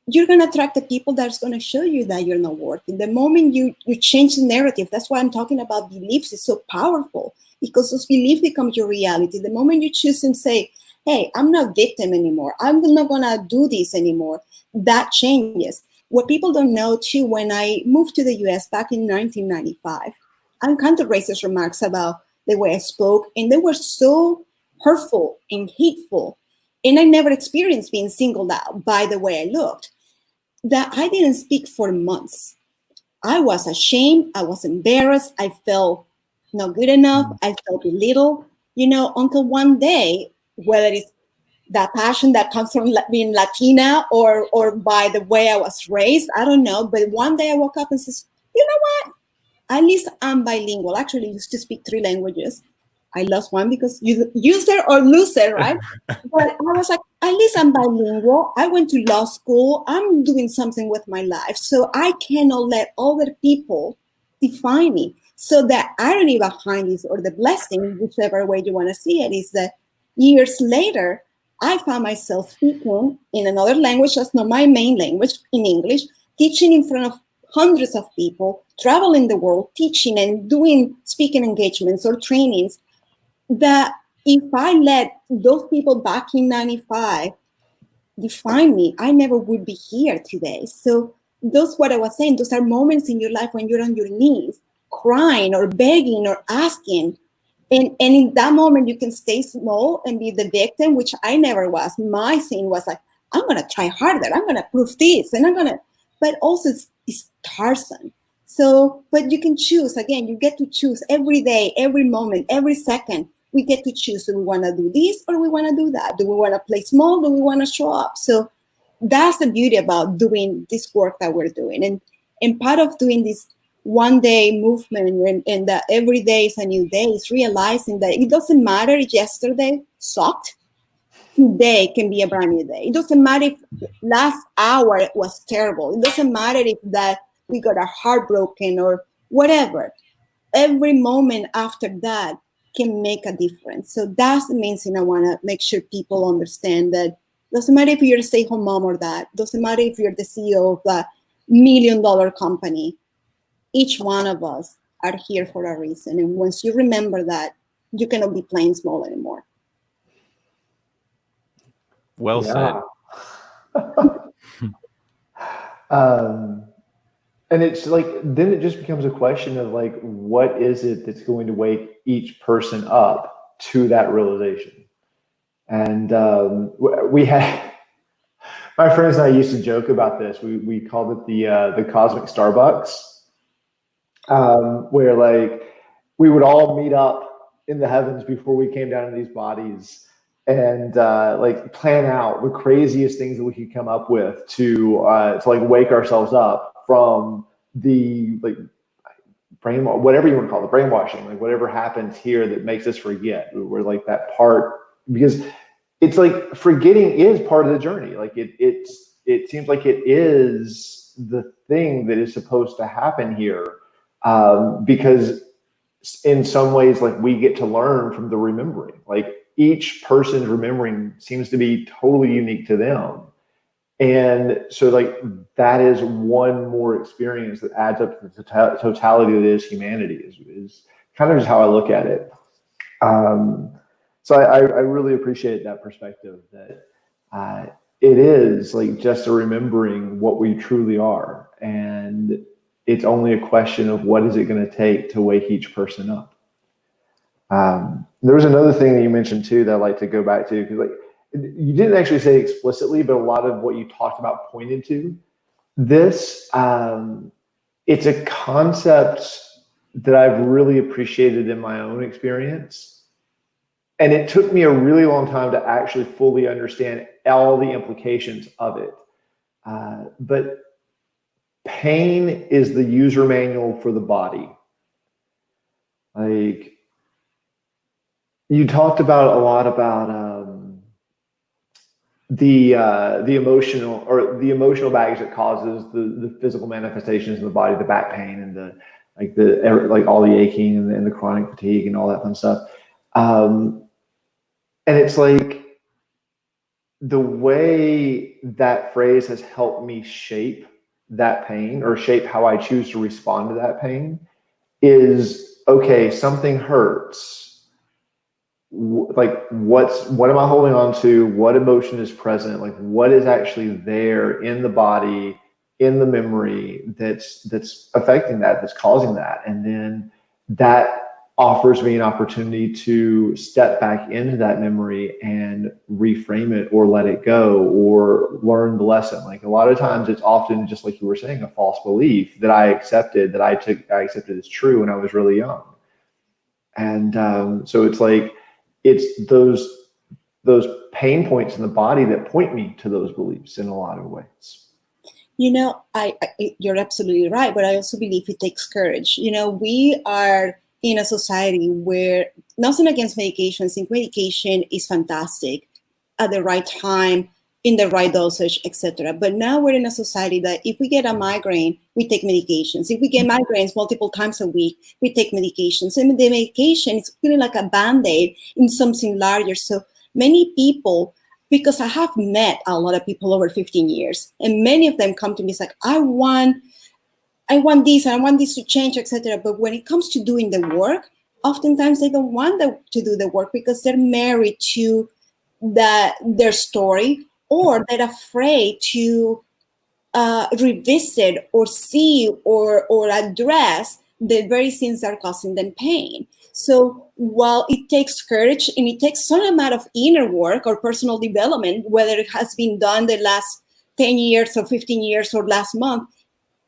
you're going to attract the people that's going to show you that you're not worthy. The moment you change the narrative, that's why I'm talking about beliefs. It's so powerful, because those beliefs become your reality. The moment you choose and say, hey, I'm not victim anymore, I'm not going to do this anymore, that changes. What people don't know too, when I moved to the US back in 1995, I encountered racist remarks about the way I spoke, and they were so hurtful and hateful. And I never experienced being singled out by the way I looked, that I didn't speak for months. I was ashamed. I was embarrassed. I felt not good enough. I felt belittled, until one day, whether it's that passion that comes from being Latina or by the way I was raised, I don't know. But one day I woke up and says, you know what? At least I'm bilingual. Actually, I used to speak 3 languages. I lost one because you use it or lose it, right? But I was like, at least I'm bilingual. I went to law school. I'm doing something with my life. So I cannot let other people define me. So the irony behind this, or the blessing, whichever way you want to see it, is that years later, I found myself speaking in another language that's not my main language, in English, teaching in front of hundreds of people, traveling the world, teaching and doing speaking engagements or trainings, that if I let those people back in 95 define me, I never would be here today. So that's what I was saying. Those are moments in your life when you're on your knees, crying or begging or asking. And in that moment, you can stay small and be the victim, which I never was. My thing was like, I'm going to try harder. I'm going to prove this. And but also it's Tarzan. So, but you can choose. Again, you get to choose every day, every moment, every second. We get to choose, do we want to do this or we want to do that? Do we want to play small? Do we want to show up? So that's the beauty about doing this work that we're doing. And part of doing this one day movement and that every day is a new day is realizing that it doesn't matter if yesterday sucked. Today can be a brand new day. It doesn't matter if last hour was terrible. It doesn't matter if that we got our heart broken or whatever. Every moment after that can make a difference. So that's the main thing I want to make sure people understand, that doesn't matter if you're a stay-home mom or that. Doesn't matter if you're the CEO of a $1 million company. Each one of us are here for a reason. And once you remember that, you cannot be playing small anymore. Well said. And it's like, then it just becomes a question of like, what is it that's going to wake each person up to that realization? And we had, my friends and I used to joke about this. We called it the cosmic Starbucks, where like we would all meet up in the heavens before we came down in these bodies and like plan out the craziest things that we could come up with to like wake ourselves up from the like brain, whatever you want to call it, brainwashing, like whatever happens here that makes us forget. We're like that part, because it's like forgetting is part of the journey. Like it seems like it is the thing that is supposed to happen here, because in some ways, like we get to learn from the remembering. Like each person's remembering seems to be totally unique to them. And so like that is one more experience that adds up to the totality that is humanity, is kind of just how I look at it. So I really appreciate that perspective, that it is like just a remembering what we truly are. And it's only a question of what is it going to take to wake each person up. There was another thing that you mentioned too that I'd like to go back to, because like you didn't actually say explicitly, but a lot of what you talked about pointed to this. It's a concept that I've really appreciated in my own experience. And it took me a really long time to actually fully understand all the implications of it. But pain is the user manual for the body. Like you talked about a lot about the emotional baggage that causes the physical manifestations in the body, the back pain and the all the aching and the chronic fatigue and all that fun stuff. And it's like the way that phrase has helped me shape that pain, or shape how I choose to respond to that pain, is okay, something hurts. Like what am I holding on to? What emotion is present? Like what is actually there in the body, in the memory that's affecting that, that's causing that? And then that offers me an opportunity to step back into that memory and reframe it, or let it go, or learn the lesson. Like a lot of times it's often, just like you were saying, a false belief that I accepted as true when I was really young. And so it's like, it's those pain points in the body that point me to those beliefs in a lot of ways. You know, you're absolutely right, but I also believe it takes courage. You know, we are in a society where, nothing against medication, I think medication is fantastic at the right time, in the right dosage, etc. But now we're in a society that if we get a migraine, we take medications. If we get migraines multiple times a week, we take medications. And the medication is feeling like a Band-Aid in something larger. So many people, because I have met a lot of people over 15 years, and many of them come to me, it's like, I want this, and I want this to change, etc. But when it comes to doing the work, oftentimes they don't want to do the work because they're married to their story, or they're afraid to revisit or see or address the very things that are causing them pain. So while it takes courage and it takes some amount of inner work or personal development, whether it has been done the last 10 years or 15 years or last month,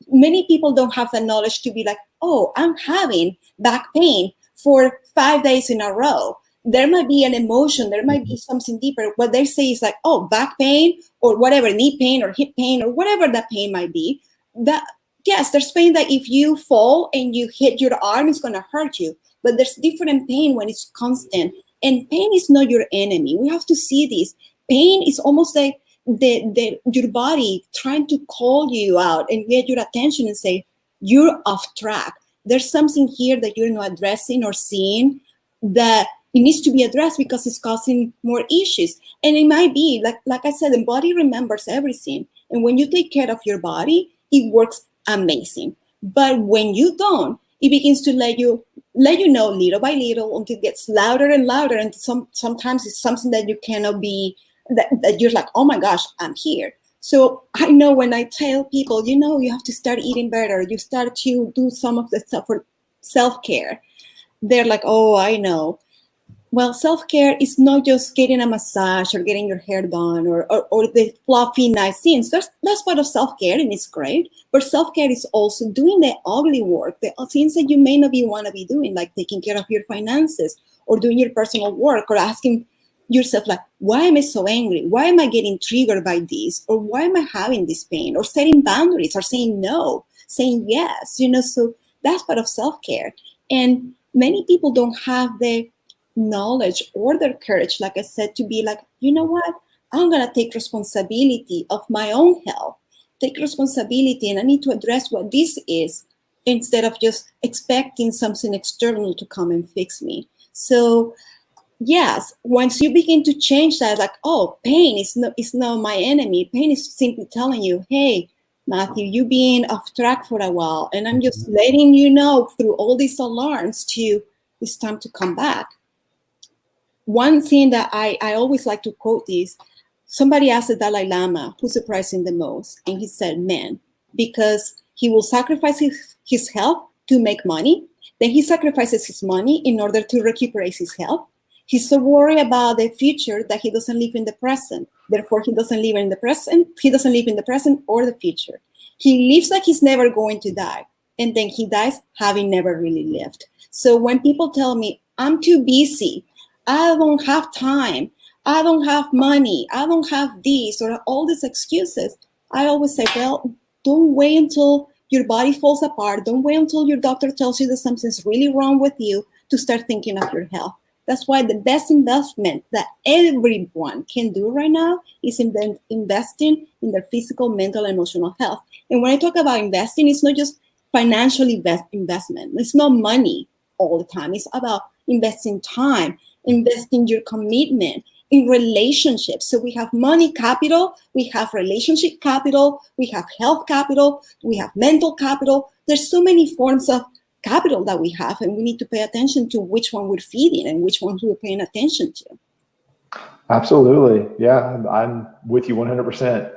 many people don't have the knowledge to be like, oh, I'm having back pain for 5 days in a row. There might be an emotion, there might be something deeper. What they say is like, oh, back pain or whatever, knee pain or hip pain or whatever that pain might be. That, yes, there's pain that if you fall and you hit your arm, it's going to hurt you. But there's different pain when it's constant. And pain is not your enemy. We have to see this. Pain is almost like your body trying to call you out and get your attention and say, you're off track. There's something here that you're not addressing or seeing that it needs to be addressed because it's causing more issues. And it might be, like I said, the body remembers everything. And when you take care of your body, it works amazing. But when you don't, it begins to let you know little by little until it gets louder and louder. And sometimes it's something that you cannot be, that you're like, oh my gosh, I'm here. So I know when I tell people, you have to start eating better, you start to do some of the stuff for self-care. They're like, oh, I know. Well, self-care is not just getting a massage or getting your hair done or the fluffy, nice things. That's part of self-care, and it's great. But self-care is also doing the ugly work, the things that you may not want to be doing, like taking care of your finances or doing your personal work or asking yourself, like, why am I so angry? Why am I getting triggered by this? Or why am I having this pain? Or setting boundaries or saying no, saying yes, so that's part of self-care. And many people don't have the knowledge or their courage, like I said, to be like, you know what? I'm going to take responsibility of my own health, take responsibility, and I need to address what this is instead of just expecting something external to come and fix me. So yes, once you begin to change that, like, oh, pain is not my enemy. Pain is simply telling you, hey, Matthew, you've been off track for a while, and I'm just letting you know through all these alarms it's time to come back. One thing that I always like to quote is, somebody asked the Dalai Lama, who's surprising the most, and he said, men, because he will sacrifice his health to make money, then he sacrifices his money in order to recuperate his health. He's so worried about the future that he doesn't live in the present. Therefore, he doesn't live in the present. He doesn't live in the present or the future. He lives like he's never going to die. And then he dies having never really lived. So when people tell me, I'm too busy, I don't have time, I don't have money, I don't have this, or all these excuses, I always say, well, don't wait until your body falls apart. Don't wait until your doctor tells you that something's really wrong with you to start thinking of your health. That's why the best investment that everyone can do right now is investing in their physical, mental, and emotional health. And when I talk about investing, it's not just financial investment. It's not money all the time. It's about investing time, investing your commitment in relationships. So we have money capital, we have relationship capital, we have health capital, we have mental capital. There's so many forms of capital that we have, and we need to pay attention to which one we're feeding and which ones we're paying attention to. Absolutely. Yeah, I'm with you 100%.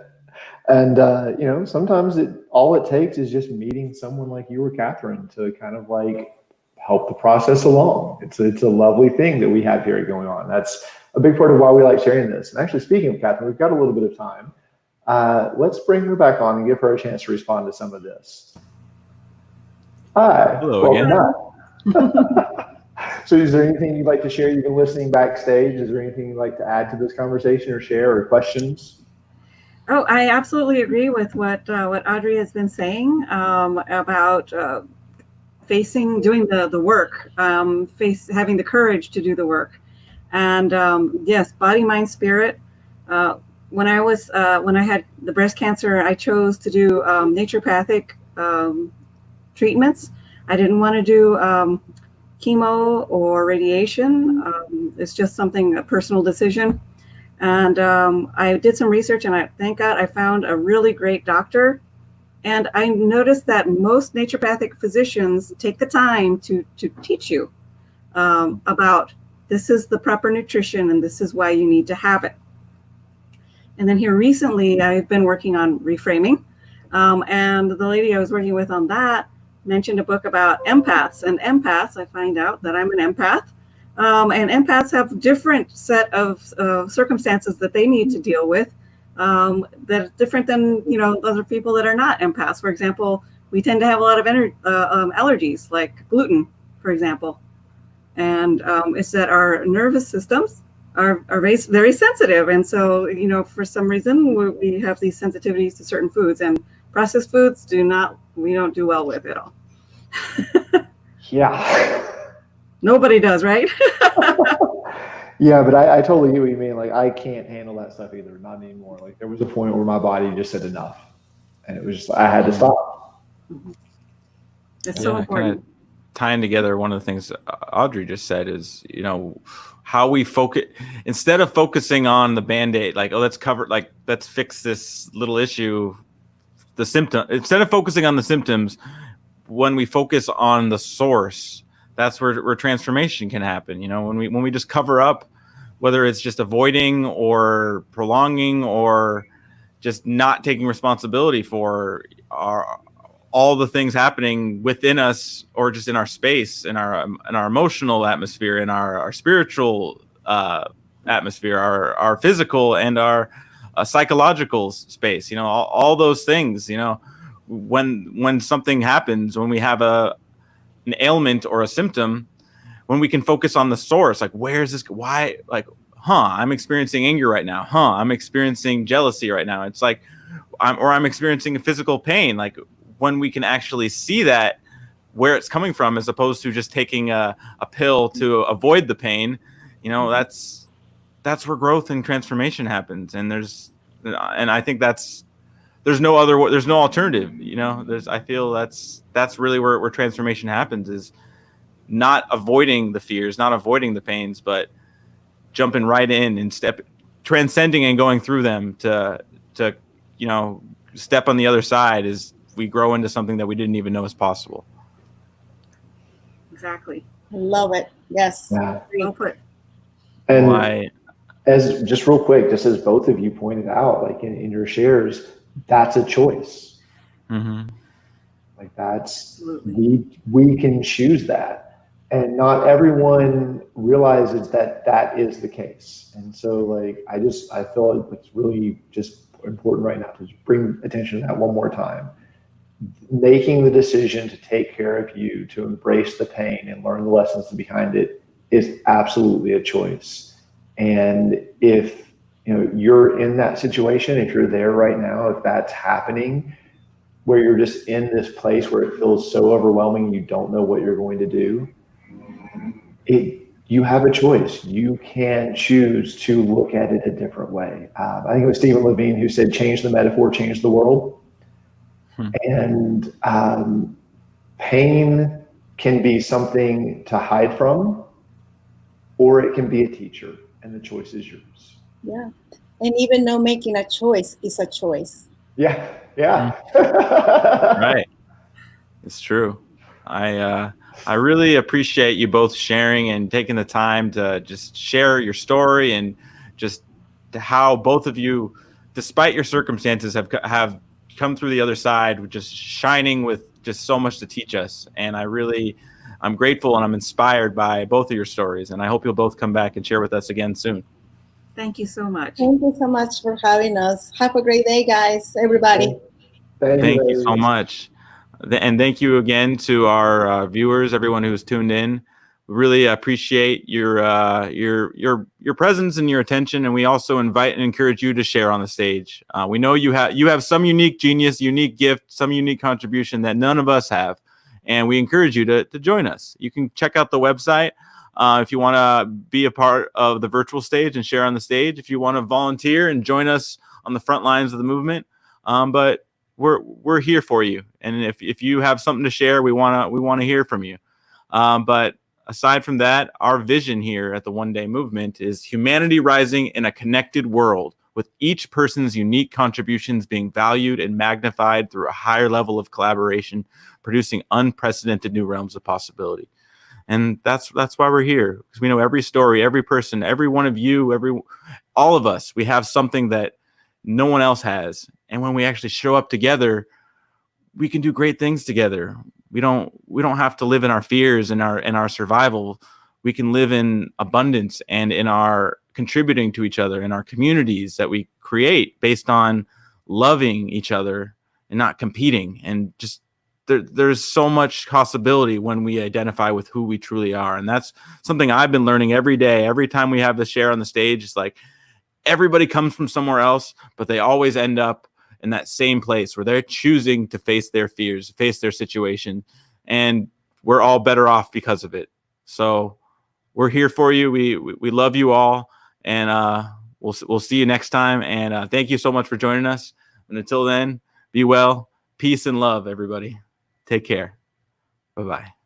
And, sometimes all it takes is just meeting someone like you or Catherine to kind of like help the process along. It's a lovely thing that we have here going on. That's a big part of why we like sharing this. And actually, speaking of Catherine, we've got a little bit of time. Let's bring her back on and give her a chance to respond to some of this. Hi. Hello again. So is there anything you'd like to share? You've been listening backstage. Is there anything you'd like to add to this conversation or share or questions? Oh, I absolutely agree with what Audrey has been saying about doing the work, having the courage to do the work. And yes, body, mind, spirit. when I had the breast cancer, I chose to do naturopathic treatments. I didn't want to do chemo or radiation. It's just a personal decision. And I did some research, and thank God I found a really great doctor. And I noticed that most naturopathic physicians take the time to teach you about this is the proper nutrition and this is why you need to have it. And then here recently, I've been working on reframing. And the lady I was working with on that mentioned a book about empaths. And empaths, I find out that I'm an empath. And empaths have different set of circumstances that they need to deal with that are different than, other people that are not empaths. For example, we tend to have a lot of allergies, like gluten, for example. And it's that our nervous systems are very, very sensitive. And so, for some reason, we have these sensitivities to certain foods, and processed foods we don't do well with at all. Yeah. Nobody does, right? Yeah, but I totally get what you mean. Like, I can't handle that stuff either, not anymore. Like, there was a point where my body just said enough, and it was just, I had to stop. It's so important. Kind of tying together one of the things Audrey just said is, how we focus, instead of focusing on the Band-Aid, like, oh, let's fix this little issue, the symptom, instead of focusing on the symptoms, when we focus on the source, that's where transformation can happen. When we just cover up, whether it's just avoiding or prolonging or just not taking responsibility for all the things happening within us, or just in our space, in our emotional atmosphere, in our spiritual atmosphere, our physical and our psychological space, all those things, when something happens, when we have an ailment or a symptom, when we can focus on the source, like, where is this, why, like, I'm experiencing anger right now. I'm experiencing jealousy right now. It's like, I'm experiencing a physical pain. Like, when we can actually see that, where it's coming from, as opposed to just taking a pill to avoid the pain, that's where growth and transformation happens. And I think there's no alternative. I feel that's really where transformation happens, is not avoiding the fears, not avoiding the pains, but jumping right in and transcending and going through them to step on the other side, as we grow into something that we didn't even know was possible. Exactly. I love it. Yes. Yeah. Well put. And as just real quick, just as both of you pointed out, like in your shares, that's a choice. Mm-hmm. Like, we can choose that, and not everyone realizes that is the case. And so, like, I feel like it's really just important right now to just bring attention to that one more time. Making the decision to take care of you, to embrace the pain and learn the lessons behind it, is absolutely a choice. And if you're in that situation, if you're there right now, if that's happening, where you're just in this place where it feels so overwhelming, you don't know what you're going to do, you have a choice. You can choose to look at it a different way. I think it was Stephen Levine who said, change the metaphor, change the world. And pain can be something to hide from, or it can be a teacher, and the choice is yours. Yeah. And even though making a choice is a choice. Yeah. Right. It's true. I really appreciate you both sharing and taking the time to just share your story, and just how both of you, despite your circumstances, have come through the other side with just shining with just so much to teach us. And I'm grateful, and I'm inspired by both of your stories, and I hope you'll both come back and share with us again soon. Thank you so much. Thank you so much for having us. Have a great day, guys, everybody. Thank you so much. And thank you again to our viewers, everyone who's tuned in. We really appreciate your presence and your attention, and we also invite and encourage you to share on the stage. We know you have some unique genius, unique gift, some unique contribution that none of us have, and we encourage you to join us. You can check out the website, If you want to be a part of the virtual stage and share on the stage, if you want to volunteer and join us on the front lines of the movement, but we're here for you. And if you have something to share, we want to hear from you. But aside from that, our vision here at the One Day Movement is humanity rising in a connected world, with each person's unique contributions being valued and magnified through a higher level of collaboration, producing unprecedented new realms of possibility. And that's why we're here, because we know every story, every person, every one of you, all of us, we have something that no one else has. And when we actually show up together, we can do great things together. We don't have to live in our fears and our survival. We can live in abundance and in our contributing to each other in our communities that we create based on loving each other and not competing. And just there's so much possibility when we identify with who we truly are. And that's something I've been learning every day. Every time we have the share on the stage, it's like everybody comes from somewhere else, but they always end up in that same place where they're choosing to face their fears, face their situation. And we're all better off because of it. So we're here for you. We love you all. And we'll see you next time. And thank you so much for joining us. And until then, be well, peace and love, everybody. Take care. Bye-bye.